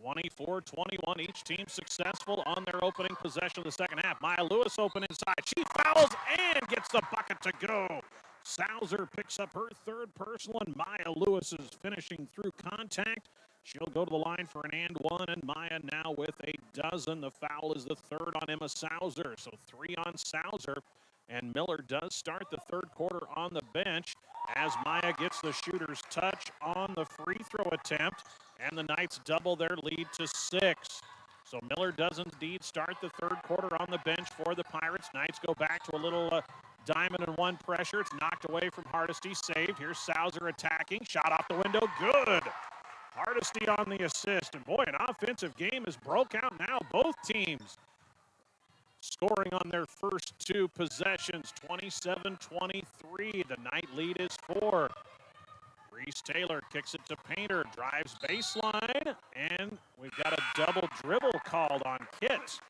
24-21, each team successful on their opening possession of the second half. Maya Lewis open inside. She fouls and gets the bucket to go. Sauser picks up her 3rd personal, and Maya Lewis is finishing through contact. She'll go to the line for an and 1, and Maya now with a dozen. The foul is the 3rd on Emma Sauser, so 3 on Sauser. And Miller does start the 3rd quarter on the bench as Maya gets the shooter's touch on the free throw attempt, and the Knights double their lead to 6. So Miller does indeed start the 3rd quarter on the bench for the Pirates. Knights go back to a little diamond and 1 pressure. It's knocked away from Hardesty, saved. Here's Sauser attacking. Shot off the window, good. Hardesty on the assist, and boy, an offensive game has broke out now. Both teams scoring on their first 2 possessions, 27-23. The Knight lead is 4. Reese Taylor kicks it to Painter, drives baseline, and we've got a double dribble called on Kit.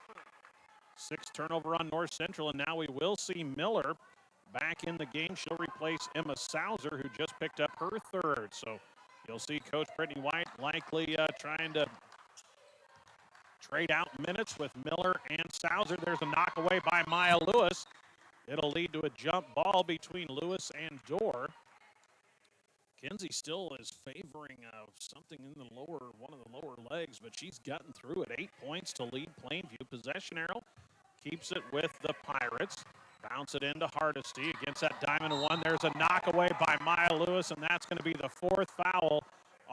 6 turnover on North Central, and now we will see Miller back in the game. She'll replace Emma Sauser, who just picked up her 3rd. So you'll see Coach Brittany White likely trying to trade out minutes with Miller and Sauser. There's a knock away by Maya Lewis. It'll lead to a jump ball between Lewis and Dorr. Kinsey still is favoring something in the one of the lower legs, but she's gotten through at 8 points to lead Plainview. Possession arrow keeps it with the Pirates. Bounce it into Hardesty against that diamond 1. There's a knock away by Maya Lewis, and that's going to be the 4th foul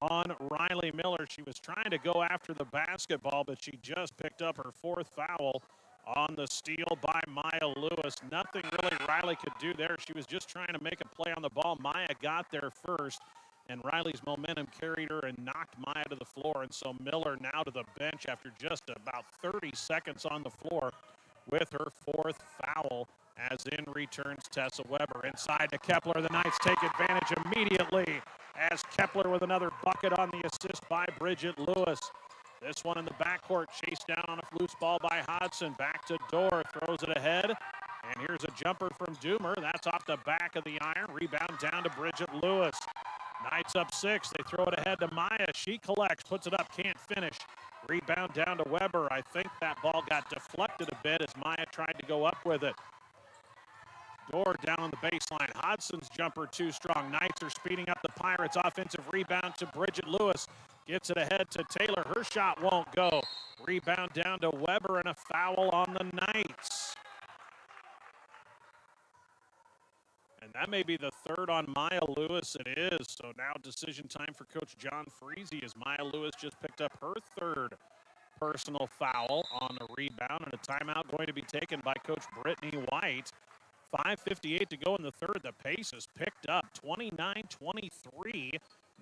on Riley Miller. She was trying to go after the basketball, but she just picked up her 4th foul on the steal by Maya Lewis. Nothing really Riley could do there. She was just trying to make a play on the ball. Maya got there first, and Riley's momentum carried her and knocked Maya to the floor. And so Miller now to the bench after just about 30 seconds on the floor with her 4th foul, as in returns Tessa Weber. Inside to Kepler. The Knights take advantage immediately as Kepler with another bucket on the assist by Bridget Lewis. This one in the backcourt, chased down on a loose ball by Hodson. Back to Dorr, throws it ahead. And here's a jumper from Doomer. That's off the back of the iron. Rebound down to Bridget Lewis. Knights up 6. They throw it ahead to Maya. She collects, puts it up, can't finish. Rebound down to Weber. I think that ball got deflected a bit as Maya tried to go up with it. Dorr down on the baseline. Hodson's jumper too strong. Knights are speeding up the Pirates. Offensive rebound to Bridget Lewis. Gets it ahead to Taylor. Her shot won't go. Rebound down to Weber, and a foul on the Knights. And that may be the 3rd on Maya Lewis. It is. So now decision time for Coach John Freese as Maya Lewis just picked up her 3rd personal foul on a rebound, and a timeout going to be taken by Coach Brittany White. 5:58 to go in the 3rd. The pace is picked up. 29-23.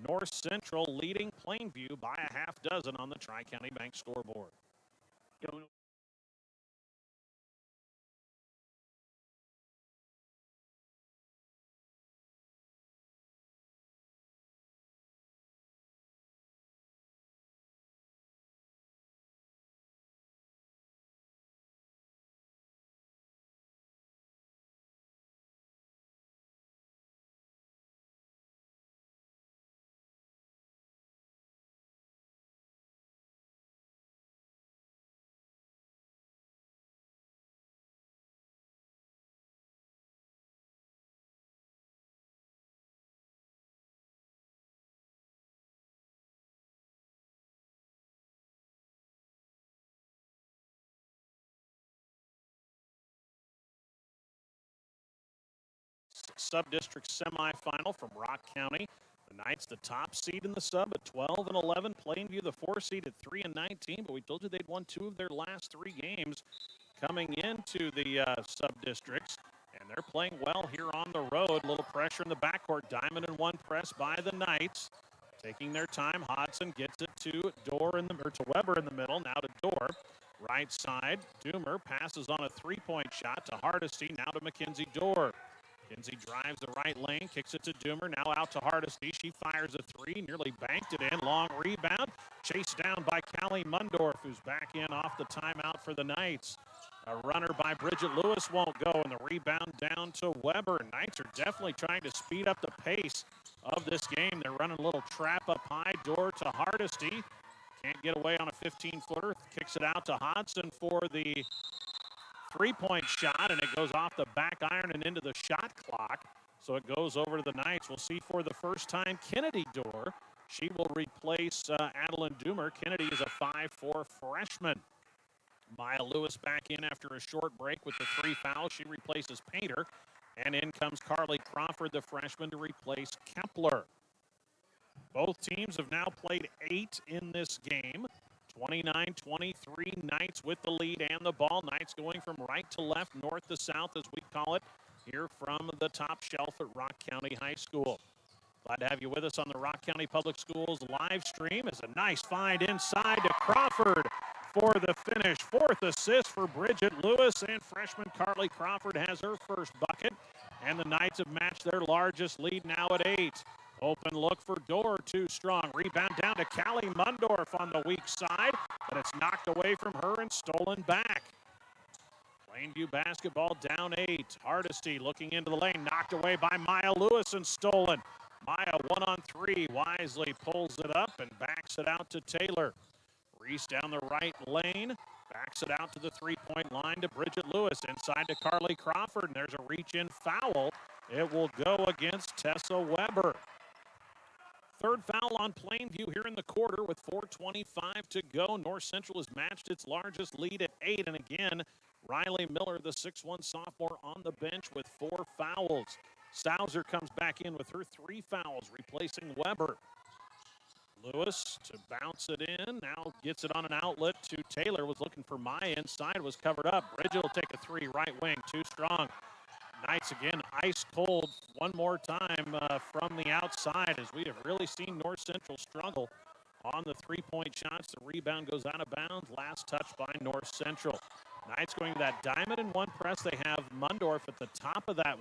North Central leading Plainview by a half dozen on the Tri-County Bank scoreboard. sub-district semifinal from Rock County. The Knights, the top seed in the sub at 12 and 11. Plainview, the 4 seed at 3 and 19. But we told you they'd won 2 of their last 3 games coming into the sub-districts. And they're playing well here on the road. A little pressure in the backcourt. Diamond and 1 press by the Knights. Taking their time, Hodson gets it to to Weber in the middle. Now to Dorr. Right side, Doomer passes on a 3-point shot to Hardesty. Now to Mackenzie Dorr. Mackenzie drives the right lane, kicks it to Doomer. Now out to Hardesty. She fires a 3, nearly banked it in. Long rebound, chased down by Callie Mundorf, who's back in off the timeout for the Knights. A runner by Bridget Lewis won't go, and the rebound down to Weber. Knights are definitely trying to speed up the pace of this game. They're running a little trap up high. Door to Hardesty. Can't get away on a 15-footer. Kicks it out to Hodson for the 3-point shot, and it goes off the back iron and into the shot clock. So it goes over to the Knights. We'll see for the first time Kennedy Dorr. She will replace Adeline Doomer. Kennedy is a 5'4" freshman. Maya Lewis back in after a short break with the 3 fouls. She replaces Painter. And in comes Carly Crawford, the freshman, to replace Kempler. Both teams have now played 8 in this game. 29-23, Knights with the lead and the ball. Knights going from right to left, north to south, as we call it, here from the top shelf at Rock County High School. Glad to have you with us on the Rock County Public Schools live stream. It's a nice find inside to Crawford for the finish. 4th assist for Bridget Lewis, and freshman Carly Crawford has her first bucket. And the Knights have matched their largest lead now at 8. Open look for Dorr, too strong. Rebound down to Callie Mundorf on the weak side, but it's knocked away from her and stolen back. Plainview basketball down 8. Hardesty looking into the lane, knocked away by Maya Lewis and stolen. Maya 1-on-3, wisely pulls it up and backs it out to Taylor. Reese down the right lane, backs it out to the 3-point line to Bridget Lewis. Inside to Carly Crawford, and there's a reach-in foul. It will go against Tessa Weber. 3rd foul on Plainview here in the quarter with 4:25 to go. North Central has matched its largest lead at 8. And again, Riley Miller, the 6'1" sophomore, on the bench with 4 fouls. Stauser comes back in with her 3 fouls, replacing Weber. Lewis to bounce it in, now gets it on an outlet to Taylor. Was looking for Maya inside, was covered up. Bridget will take a 3, right wing, too strong. Knights again ice cold one more time from the outside, as we have really seen North Central struggle on the 3-point shots. The rebound goes out of bounds. Last touch by North Central. Knights going to that diamond and 1 press. They have Mundorf at the top of that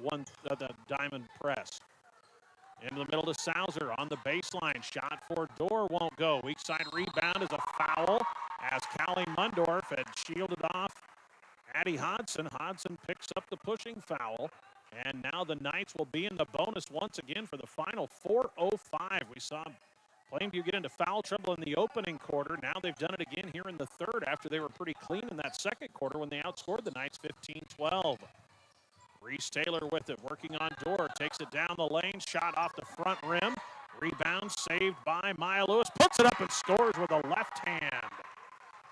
the diamond press. Into the middle to Sauser on the baseline. Shot for Dorr won't go. Weak side rebound is a foul as Callie Mundorf had shielded off Addie Hodson. Hodson picks up the pushing foul. And now the Knights will be in the bonus once again for the final 4:05. We saw Plainview get into foul trouble in the opening quarter. Now they've done it again here in the 3rd after they were pretty clean in that 2nd quarter when they outscored the Knights 15-12. Reese Taylor with it, working on Dorr. Takes it down the lane, shot off the front rim. Rebound saved by Maya Lewis. Puts it up and scores with a left hand.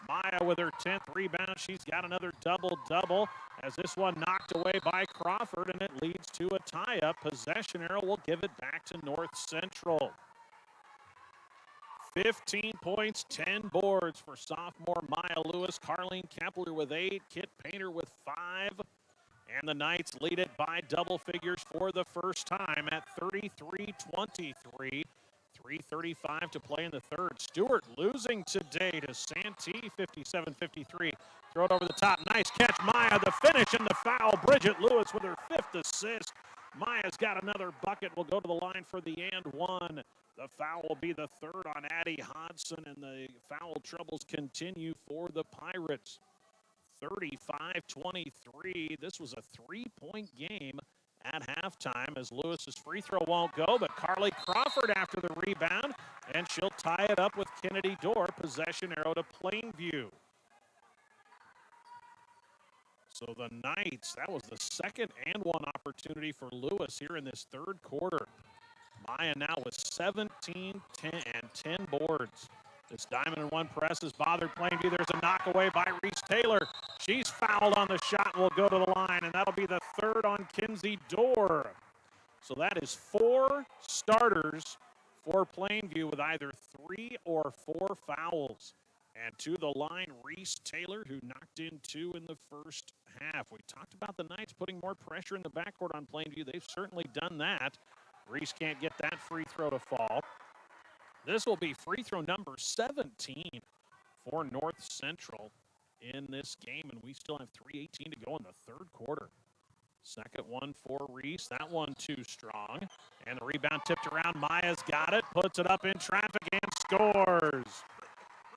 Maya with her 10th rebound. She's got another double-double as this one knocked away by Crawford, and it leads to a tie-up. Possession arrow will give it back to North Central. 15 points, 10 boards for sophomore Maya Lewis. Carleen Kempler with 8, Kit Painter with 5. And the Knights lead it by double figures for the first time at 33-23. 3:35 to play in the 3rd. Stewart losing today to Santee, 57-53. Throw it over the top. Nice catch, Maya. The finish and the foul. Bridget Lewis with her 5th assist. Maya's got another bucket. Will go to the line for the and 1. The foul will be the 3rd on Addie Hodson, and the foul troubles continue for the Pirates. 35-23. This was a 3-point game at halftime as Lewis's free throw won't go, but Carly Crawford after the rebound, and she'll tie it up with Kennedy Dorr. Possession arrow to Plainview. So the Knights, that was the 2nd and 1 opportunity for Lewis here in this 3rd quarter. Maya now with 17, 10, and 10 boards. This diamond and 1 press has bothered Plainview. There's a knock away by Reese Taylor. She's fouled on the shot and will go to the line, and that'll be the 3rd on Kinsey Dorr. So that is 4 starters for Plainview with either 3 or 4 fouls. And to the line, Reese Taylor, who knocked in 2 in the first half. We talked about the Knights putting more pressure in the backcourt on Plainview. They've certainly done that. Reese can't get that free throw to fall. This will be free throw number 17 for North Central in this game, and we still have 3:18 to go in the third quarter. Second one for Reese. That one too strong. And the rebound tipped around. Maya's got it, puts it up in traffic, and scores.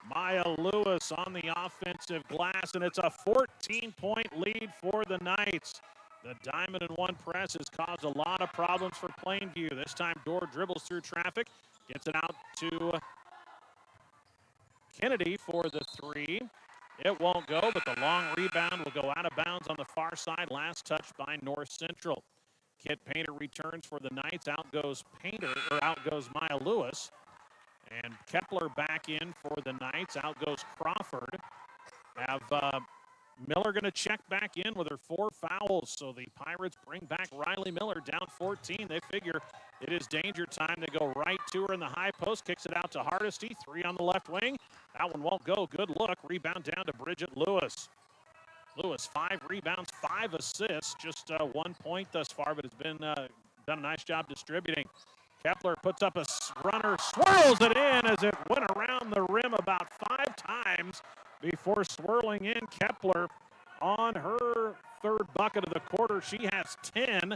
Maya Lewis on the offensive glass, and it's a 14-point lead for the Knights. The diamond and one press has caused a lot of problems for Plainview. This time, Dorr dribbles through traffic, gets it out to Kennedy for the 3. It won't go, but the long rebound will go out of bounds on the far side. Last touch by North Central. Kit Painter returns for the Knights. Out goes Maya Lewis. And Kepler back in for the Knights. Out goes Crawford. Have Miller going to check back in with her 4 fouls. So the Pirates bring back Riley Miller down 14. They figure it is danger time. They go right to her in the high post. Kicks it out to Hardesty. 3 on the left wing. That one won't go. Good look. Rebound down to Bridget Lewis. Lewis, 5 rebounds, 5 assists. Just 1 point thus far, but has been done a nice job distributing. Kepler puts up a runner, swirls it in as it went around the rim about 5 times before swirling in. Kepler on her 3rd bucket of the quarter. She has 10,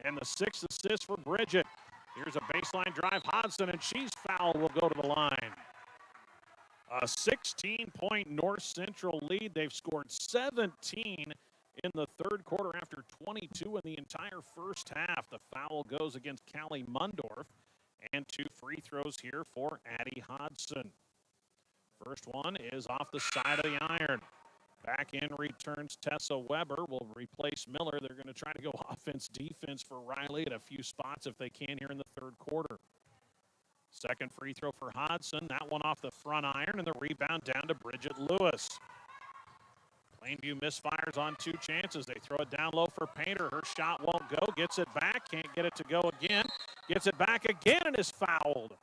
and the 6th assist for Bridget. Here's a baseline drive. Hodson, and she's fouled, will go to the line. A 16-point North Central lead. They've scored 17 in the third quarter after 22 in the entire first half. The foul goes against Callie Mundorf, and 2 free throws here for Addie Hodson. First one is off the side of the iron. Back in returns Tessa Weber. Will replace Miller. They're going to try to go offense-defense for Riley at a few spots if they can here in the third quarter. Second free throw for Hodson. That one off the front iron, and the rebound down to Bridget Lewis. Plainview misfires on 2 chances. They throw it down low for Painter. Her shot won't go. Gets it back. Can't get it to go again. Gets it back again and is fouled.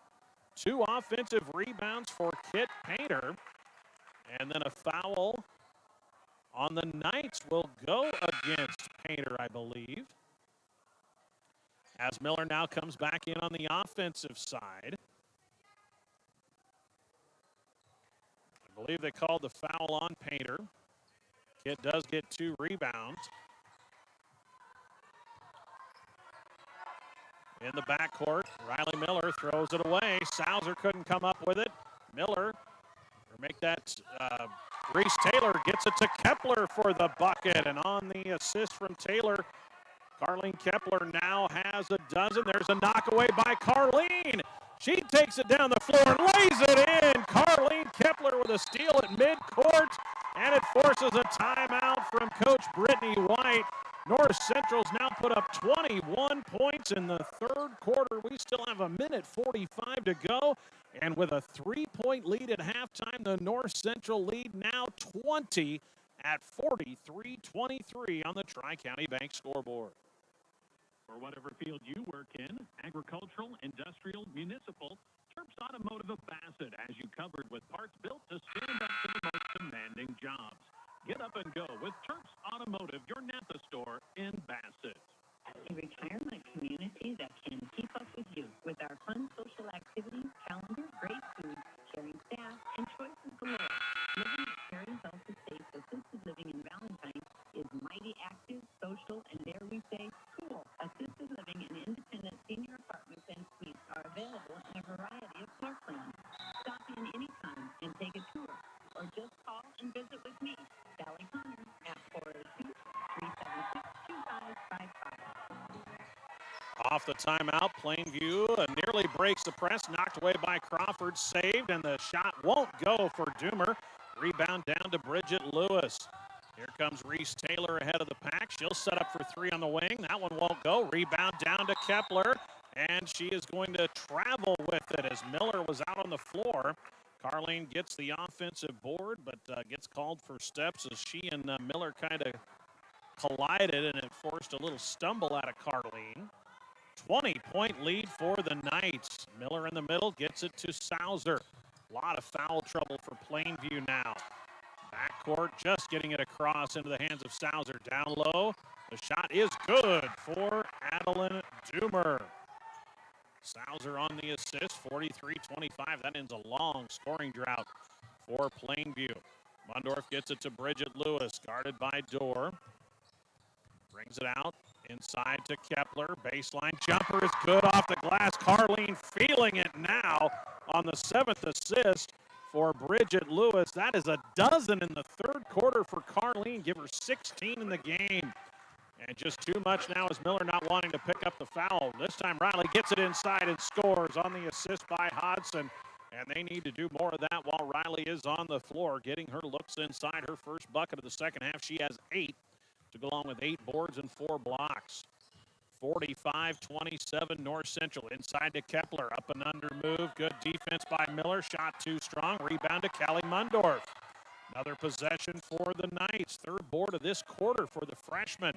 2 offensive rebounds for Kit Painter. And then a foul on the Knights will go against Painter, I believe. As Miller now comes back in on the offensive side. I believe they called the foul on Painter. Kit does get 2 rebounds. In the backcourt, Riley Miller throws it away. Sauser couldn't come up with it. Miller, or make that, Reese Taylor gets it to Kepler for the bucket. And on the assist from Taylor, Carleen Kepler now has a dozen. There's a knockaway by Carleen. She takes it down the floor and lays it in. Carleen Kepler with a steal at midcourt, and it forces a timeout from Coach Brittany White. North Central's now put up 21 points in the third quarter. We still have 1:45 to go, and with a 3-point lead at halftime, the North Central lead now 20 at 43-23 on the Tri-County Bank scoreboard. For whatever field you work in, agricultural, industrial, municipal, Terps Automotive of Bassett has you covered with parts built to stand up to the most demanding jobs. Get up and go with Terps Automotive, your Napa store in Bassett. A retirement community that can keep up with you with our fun social activities, calendar, great food, caring staff, and choices galore. Living at Caring Healthy Safe Assisted Living in Valentine is mighty active, social, and dare we say, cool. Assisted living and independent senior apartments and suites are available in a variety of floor plans. Stop in anytime and take a tour, or just call and visit with me, Sally Connor, at 402-376-2555. Off the timeout, Plainview nearly breaks the press, knocked away by Crawford, saved, and the shot won't go for Doomer. Rebound down to Bridget Lewis. Here comes Reese Taylor ahead of the pack. She'll set up for 3 on the wing. That one won't go. Rebound down to Kepler, and she is going to travel with it as Miller was out on the floor. Carleen gets the offensive board, but gets called for steps as she and Miller kind of collided, and it forced a little stumble out of Carleen. 20-point lead for the Knights. Miller in the middle gets it to Sauser. A lot of foul trouble for Plainview now. Backcourt just getting it across into the hands of Sauser. Down low. The shot is good for Adeline Doomer. Sauser on the assist, 43-25. That ends a long scoring drought for Plainview. Mundorf gets it to Bridget Lewis, guarded by Dorr. Brings it out inside to Kepler. Baseline jumper is good off the glass. Carleen feeling it now on the 7th assist for Bridget Lewis. That is a dozen in the third quarter for Carleen. Give her 16 in the game. And just too much now is Miller not wanting to pick up the foul. This time Riley gets it inside and scores on the assist by Hodson. And they need to do more of that while Riley is on the floor, getting her looks inside. Her first bucket of the second half. She has 8 to go along with 8 boards and 4 blocks. 45-27 North Central. Inside to Kepler. Up and under move. Good defense by Miller. Shot too strong. Rebound to Callie Mundorf. Another possession for the Knights. Third board of this quarter for the freshman.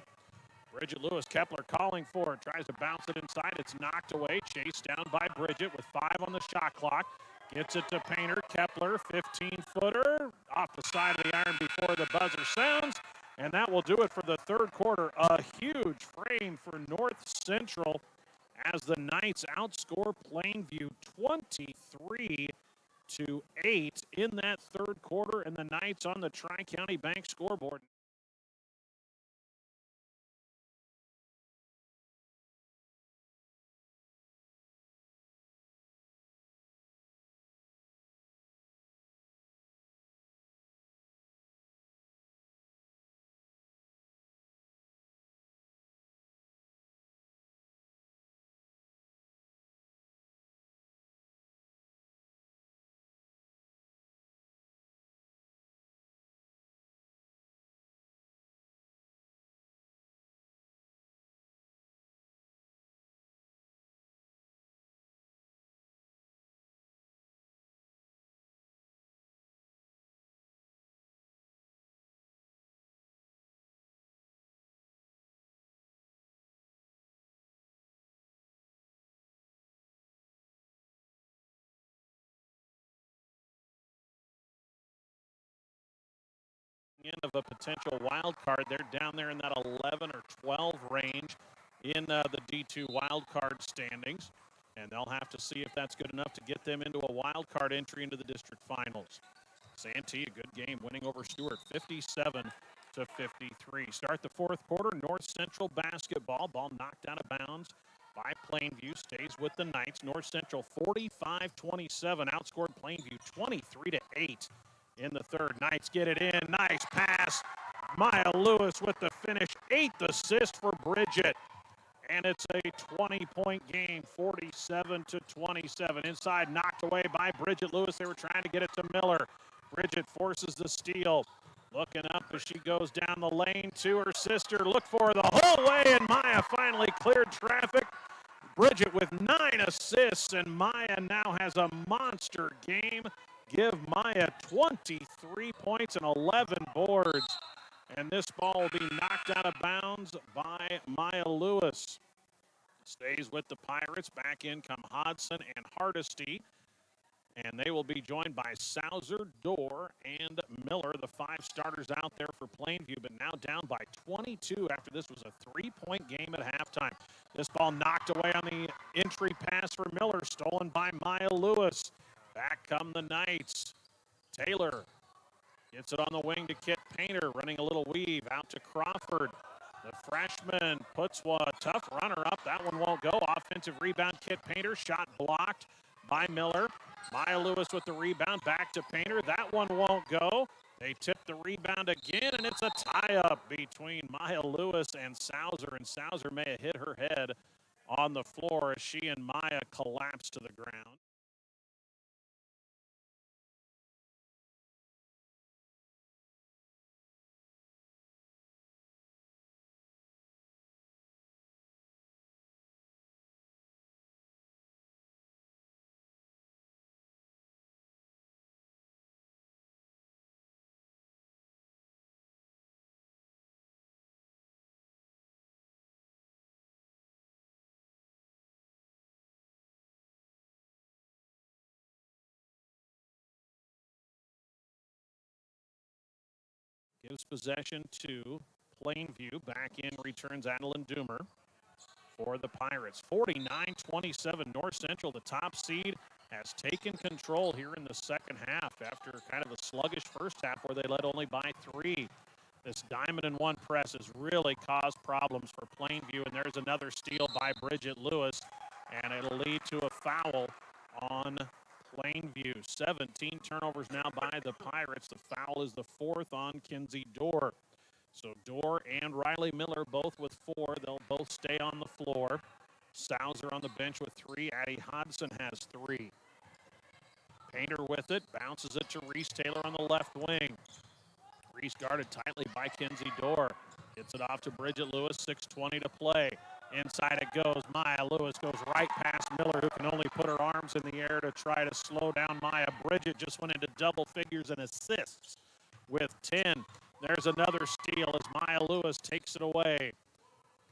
Bridget Lewis, Kepler calling for it. Tries to bounce it inside. It's knocked away. Chased down by Bridget with 5 on the shot clock. Gets it to Painter. Kepler, 15-footer. Off the side of the iron before the buzzer sounds. And that will do it for the third quarter. A huge frame for North Central as the Knights outscore Plainview 23-8 in that third quarter. And the Knights on the Tri-County Bank scoreboard. End of a potential wild card. They're down there in that 11 or 12 range in the D2 wild card standings, and they'll have to see if that's good enough to get them into a wild card entry into the district finals. Santee, a good game, winning over Stewart 57-53. Start the fourth quarter. North Central basketball. Ball knocked out of bounds by Plainview. Stays with the Knights. North Central 45-27. Outscored Plainview 23-8. In the third. Knights get it in. Nice pass. Maya Lewis with the finish. 8th assist for Bridget. And it's a 20-point game, 47-27. Inside, knocked away by Bridget Lewis. They were trying to get it to Miller. Bridget forces the steal. Looking up as she goes down the lane to her sister. Look for her the whole way, and Maya finally cleared traffic. Bridget with 9 assists, and Maya now has a monster game. Give Maya 23 points and 11 boards. And this ball will be knocked out of bounds by Maya Lewis. Stays with the Pirates. Back in come Hodson and Hardesty. And they will be joined by Sauser, Dorr, and Miller, the 5 starters out there for Plainview, but now down by 22 after this was a 3-point game at halftime. This ball knocked away on the entry pass for Miller, stolen by Maya Lewis. Back come the Knights. Taylor gets it on the wing to Kit Painter, running a little weave out to Crawford. The freshman puts a tough runner up. That one won't go. Offensive rebound, Kit Painter. Shot blocked by Miller. Maya Lewis with the rebound. Back to Painter. That one won't go. They tip the rebound again, and it's a tie-up between Maya Lewis and Sauser may have hit her head on the floor as she and Maya collapsed to the ground. gives possession to Plainview. Back in returns Adeline Doomer for the Pirates. 49-27, North Central, the top seed, has taken control here in the second half after kind of a sluggish first half where they led only by 3. This diamond and one press has really caused problems for Plainview, and there's another steal by Bridget Lewis, and it'll lead to a foul on Plainview. 17 turnovers now by the Pirates. The foul is the 4th on Kinsey Dorr. So Dorr and Riley Miller both with 4. They'll both stay on the floor. Sauser on the bench with 3. Addie Hodson has 3. Painter with it, bounces it to Reese Taylor on the left wing. Reese guarded tightly by Kinsey Dorr. Gets it off to Bridget Lewis, 6:20 to play. Inside it goes. Maya Lewis goes right past Miller, who can only put her arms in the air to try to slow down Maya. Bridget just went into double figures and assists with 10. There's another steal as Maya Lewis takes it away.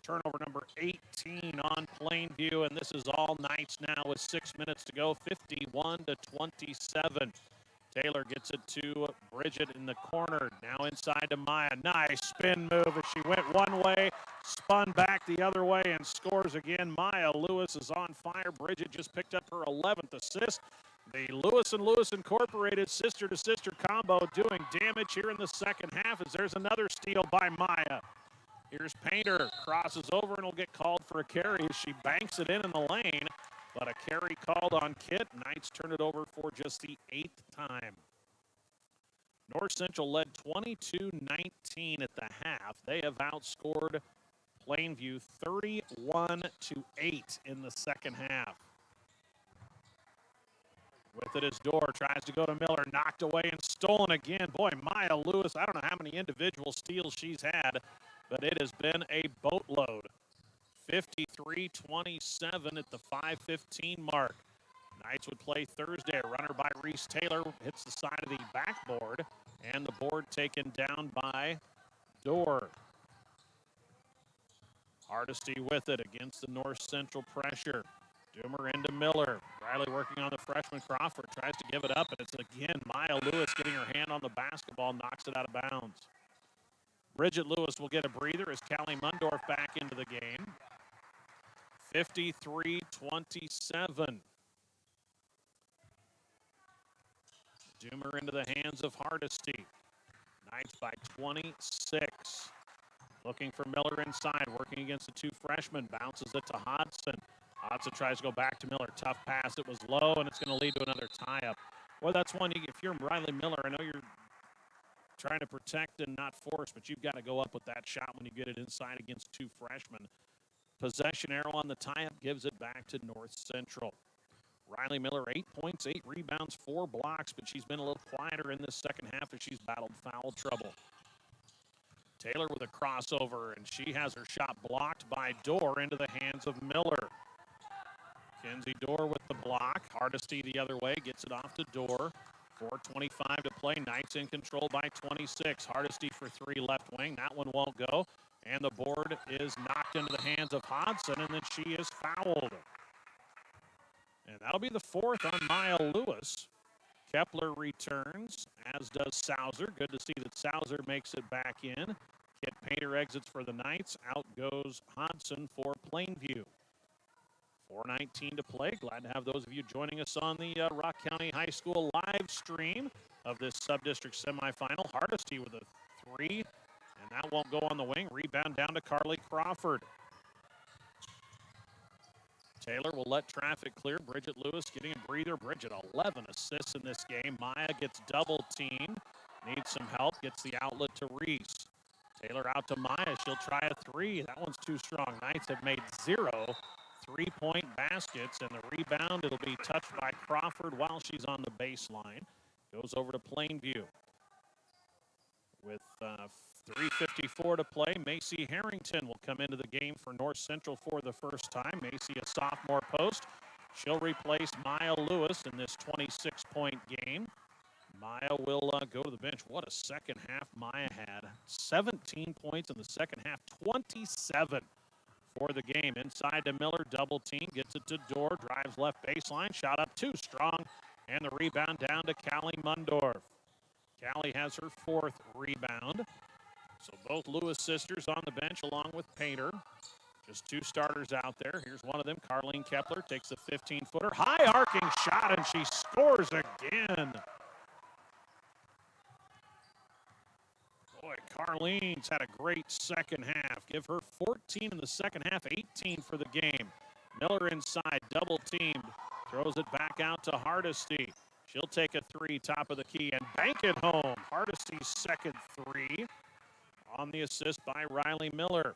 Turnover number 18 on Plainview, and this is all Knights now with 6 minutes to go, 51-27. Taylor gets it to Bridget in the corner. Now inside to Maya. Nice spin move as she went one way, spun back the other way, and scores again. Maya Lewis is on fire. Bridget just picked up her 11th assist. The Lewis and Lewis Incorporated sister-to-sister combo doing damage here in the second half as there's another steal by Maya. Here's Painter, crosses over and will get called for a carry as she banks it in the lane. But a carry called on Kit. Knights turn it over for just the 8th time. North Central led 22-19 at the half. They have outscored Plainview 31-8 in the second half. With it as Dorr tries to go to Miller, knocked away and stolen again. Boy, Maya Lewis, I don't know how many individual steals she's had, but it has been a boatload. 53-27 at the 5:15 mark. Knights would play Thursday. A runner by Reese Taylor hits the side of the backboard, and the board taken down by Dorr. Hardesty with it against the North Central pressure. Doomer into Miller. Riley working on the freshman Crawford. Tries to give it up, and it's again Maya Lewis getting her hand on the basketball, knocks it out of bounds. Bridget Lewis will get a breather as Callie Mundorf back into the game. 53-27. Doomer into the hands of Hardesty. Knights by 26. Looking for Miller inside, working against the 2 freshmen. Bounces it to Hodson. Hodson tries to go back to Miller. Tough pass. It was low, and it's going to lead to another tie-up. Well, that's one. If you're Riley Miller, I know you're trying to protect and not force, but you've got to go up with that shot when you get it inside against 2 freshmen. Possession arrow on the tie-up gives it back to North Central. Riley Miller, 8 points, 8 rebounds, 4 blocks, but she's been a little quieter in this second half as she's battled foul trouble. Taylor with a crossover, and she has her shot blocked by Dorr into the hands of Miller. Kinsey Dorr with the block. Hardesty the other way, gets it off to Dorr. 4:25 to play. Knights in control by 26. Hardesty for 3 left wing. That one won't go. And the board is knocked into the hands of Hodson, and then she is fouled. And that'll be the 4th on Maya Lewis. Kepler returns, as does Sauser. Good to see that Sauser makes it back in. Kit Painter exits for the Knights. Out goes Hodson for Plainview. 4:19 to play. Glad to have those of you joining us on the Rock County High School live stream of this sub-district semifinal. Hardesty with a 3, and that won't go on the wing. Rebound down to Carly Crawford. Taylor will let traffic clear. Bridget Lewis getting a breather. Bridget, 11 assists in this game. Maya gets double-teamed. Needs some help. Gets the outlet to Reese. Taylor out to Maya. She'll try a 3. That one's too strong. Knights have made 0 3-point baskets, and the rebound, it'll be touched by Crawford while she's on the baseline. Goes over to Plainview. With 3:54 to play, Macy Harrington will come into the game for North Central for the first time. Macy, a sophomore post. She'll replace Maya Lewis in this 26-point game. Maya will go to the bench. What a second half Maya had. 17 points in the second half, 27 for the game. Inside to Miller, double team, gets it to Dorr, drives left baseline, shot up too strong, and the rebound down to Callie Mundorf. Callie has her 4th rebound. So both Lewis sisters on the bench along with Painter. Just 2 starters out there. Here's one of them. Carlene Kepler takes a 15-footer. High arcing shot, and she scores again. Boy, Carlene's had a great second half. Give her 14 in the second half, 18 for the game. Miller inside, double teamed. Throws it back out to Hardesty. She'll take a 3, top of the key, and bank it home. Hardesty's second 3 on the assist by Riley Miller.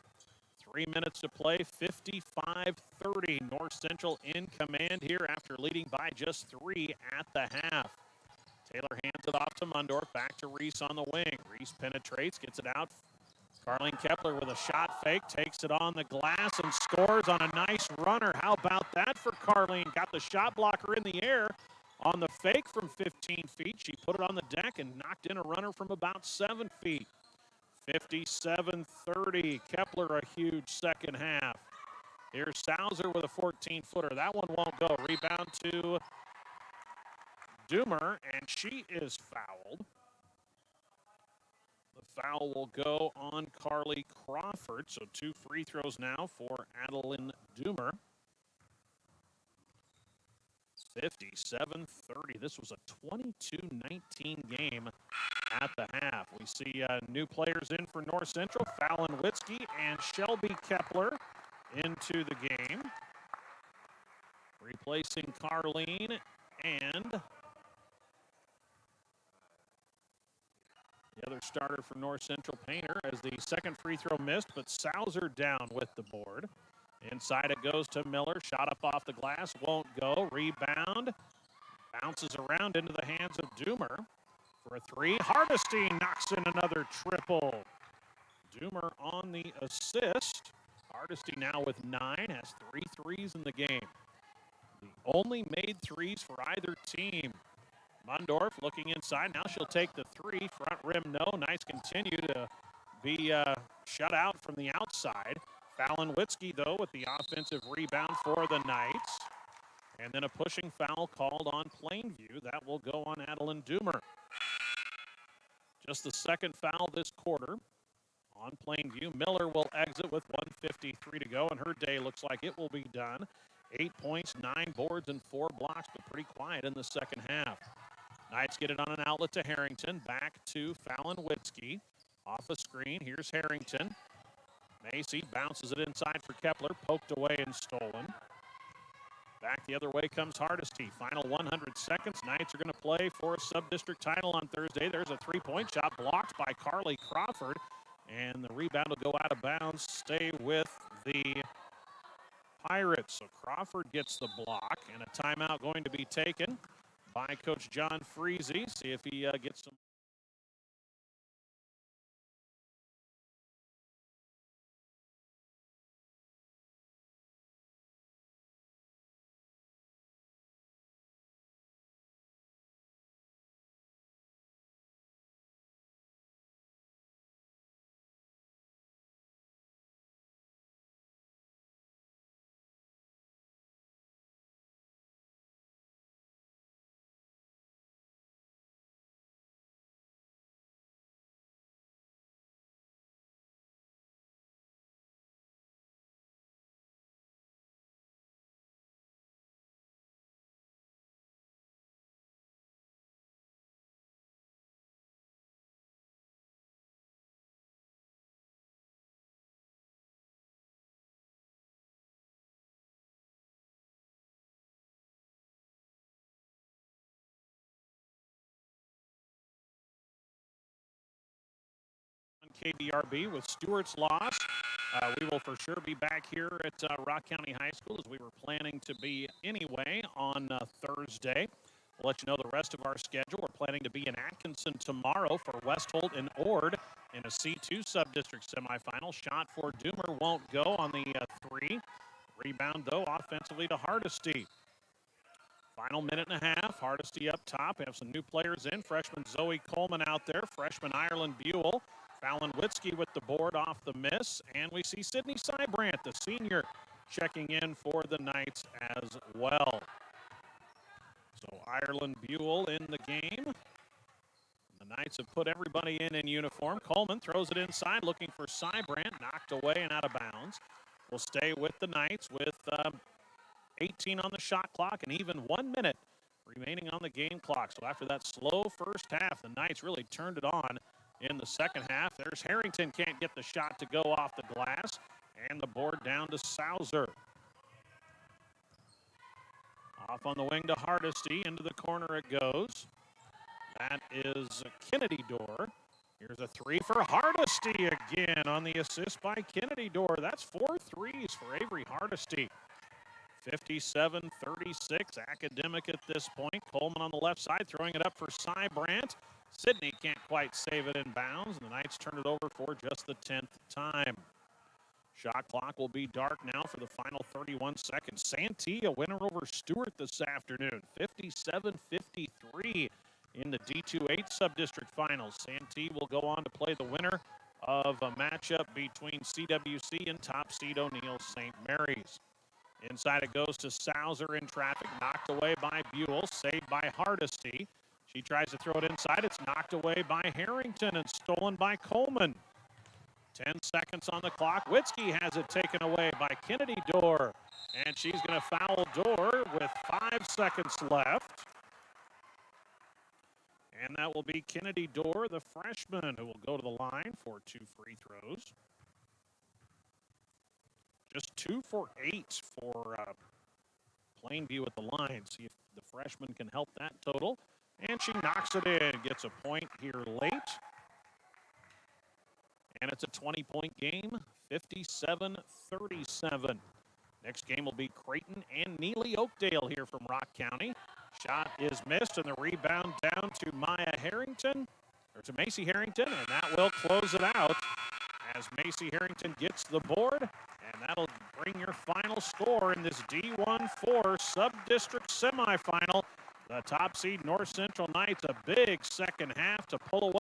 3 minutes to play, 55-30. North Central in command here after leading by just 3 at the half. Taylor hands it off to Mundorf, back to Reese on the wing. Reese penetrates, gets it out. Carlene Kepler with a shot fake, takes it on the glass and scores on a nice runner. How about that for Carlene? Got the shot blocker in the air on the fake from 15 feet. She put it on the deck and knocked in a runner from about 7 feet. 57-30. Kepler a huge second half. Here's Sauser with a 14-footer. That one won't go. Rebound to Doomer, and she is fouled. The foul will go on Carly Crawford. So 2 free throws now for Adeline Doomer. 57-30. This was a 22-19 game at the half. We see new players in for North Central. Fallon Witzke and Shelby Kepler into the game. Replacing Carlene and the other starter for North Central, Painter, as the second free throw missed, but Sauser down with the board. Inside it goes to Miller. Shot up off the glass, won't go. Rebound. Bounces around into the hands of Doomer for a 3. Hardesty knocks in another triple. Doomer on the assist. Hardesty now with 9, has 3 threes in the game. The only made 3s for either team. Mundorf looking inside. Now she'll take the 3. Front rim, no. Nice continue to be shut out from the outside. Fallon Witzke, though, with the offensive rebound for the Knights. And then a pushing foul called on Plainview. That will go on Adeline Doomer. Just the second foul this quarter on Plainview. Miller will exit with 1:53 to go, and her day looks like it will be done. 8 points, 9 boards, and 4 blocks, but pretty quiet in the second half. Knights get it on an outlet to Harrington. Back to Fallon Witzke. Off a screen, here's Harrington. Macy bounces it inside for Kepler. Poked away and stolen. Back the other way comes Hardesty. Final 100 seconds. Knights are going to play for a sub-district title on Thursday. There's a 3-point shot blocked by Carly Crawford. And the rebound will go out of bounds. Stay with the Pirates. So Crawford gets the block. And a timeout going to be taken by Coach John Freese. See if he gets some. KBRB with Stewart's loss. We will for sure be back here at Rock County High School as we were planning to be anyway on Thursday. We'll let you know the rest of our schedule. We're planning to be in Atkinson tomorrow for Westholt and Ord in a C2 sub-district semifinal. Shot for Doomer won't go on the 3. Rebound, though, offensively to Hardesty. Final minute and a half. Hardesty up top. We have some new players in. Freshman Zoe Coleman out there. Freshman Ireland Buell. Fallon Witzke with the board off the miss. And we see Sydney Sybrandt, the senior, checking in for the Knights as well. So Ireland Buell in the game. The Knights have put everybody in uniform. Coleman throws it inside, looking for Cybrandt, knocked away and out of bounds. Will stay with the Knights with 18 on the shot clock and even 1 minute remaining on the game clock. So after that slow first half, the Knights really turned it on in the second half. There's Harrington, can't get the shot to go off the glass, and the board down to Sauser. Off on the wing to Hardesty, into the corner it goes. That is Kennedy Dorr. Here's a three for Hardesty again on the assist by Kennedy Dorr. That's 4 threes for Avery Hardesty. 57-36, Academic at this point. Coleman on the left side throwing it up for Cybrandt. Sidney can't quite save it in bounds, and the Knights turn it over for just the 10th time. Shot clock will be dark now for the final 31 seconds. Santee, a winner over Stewart this afternoon, 57-53 in the D2-8 sub-district finals. Santee will go on to play the winner of a matchup between CWC and top seed O'Neill St. Mary's. Inside it goes to Sauser in traffic, knocked away by Buell, saved by Hardesty. She tries to throw it inside. It's knocked away by Harrington and stolen by Coleman. 10 seconds on the clock. Witzke has it taken away by Kennedy Dorr, and she's going to foul Dorr with 5 seconds left. And that will be Kennedy Dorr, the freshman, who will go to the line for 2 free throws. Just 2 for 8 for Plainview at the line. See if the freshman can help that total. And she knocks it in, gets a point here late. And it's a 20-point game, 57-37. Next game will be Creighton and Neely Oakdale here from Rock County. Shot is missed, and the rebound down to Macy Harrington, and that will close it out as Macy Harrington gets the board, and that'll bring your final score in this D1-4 sub-district semifinal. The top seed North Central Knights, a big second half to pull away.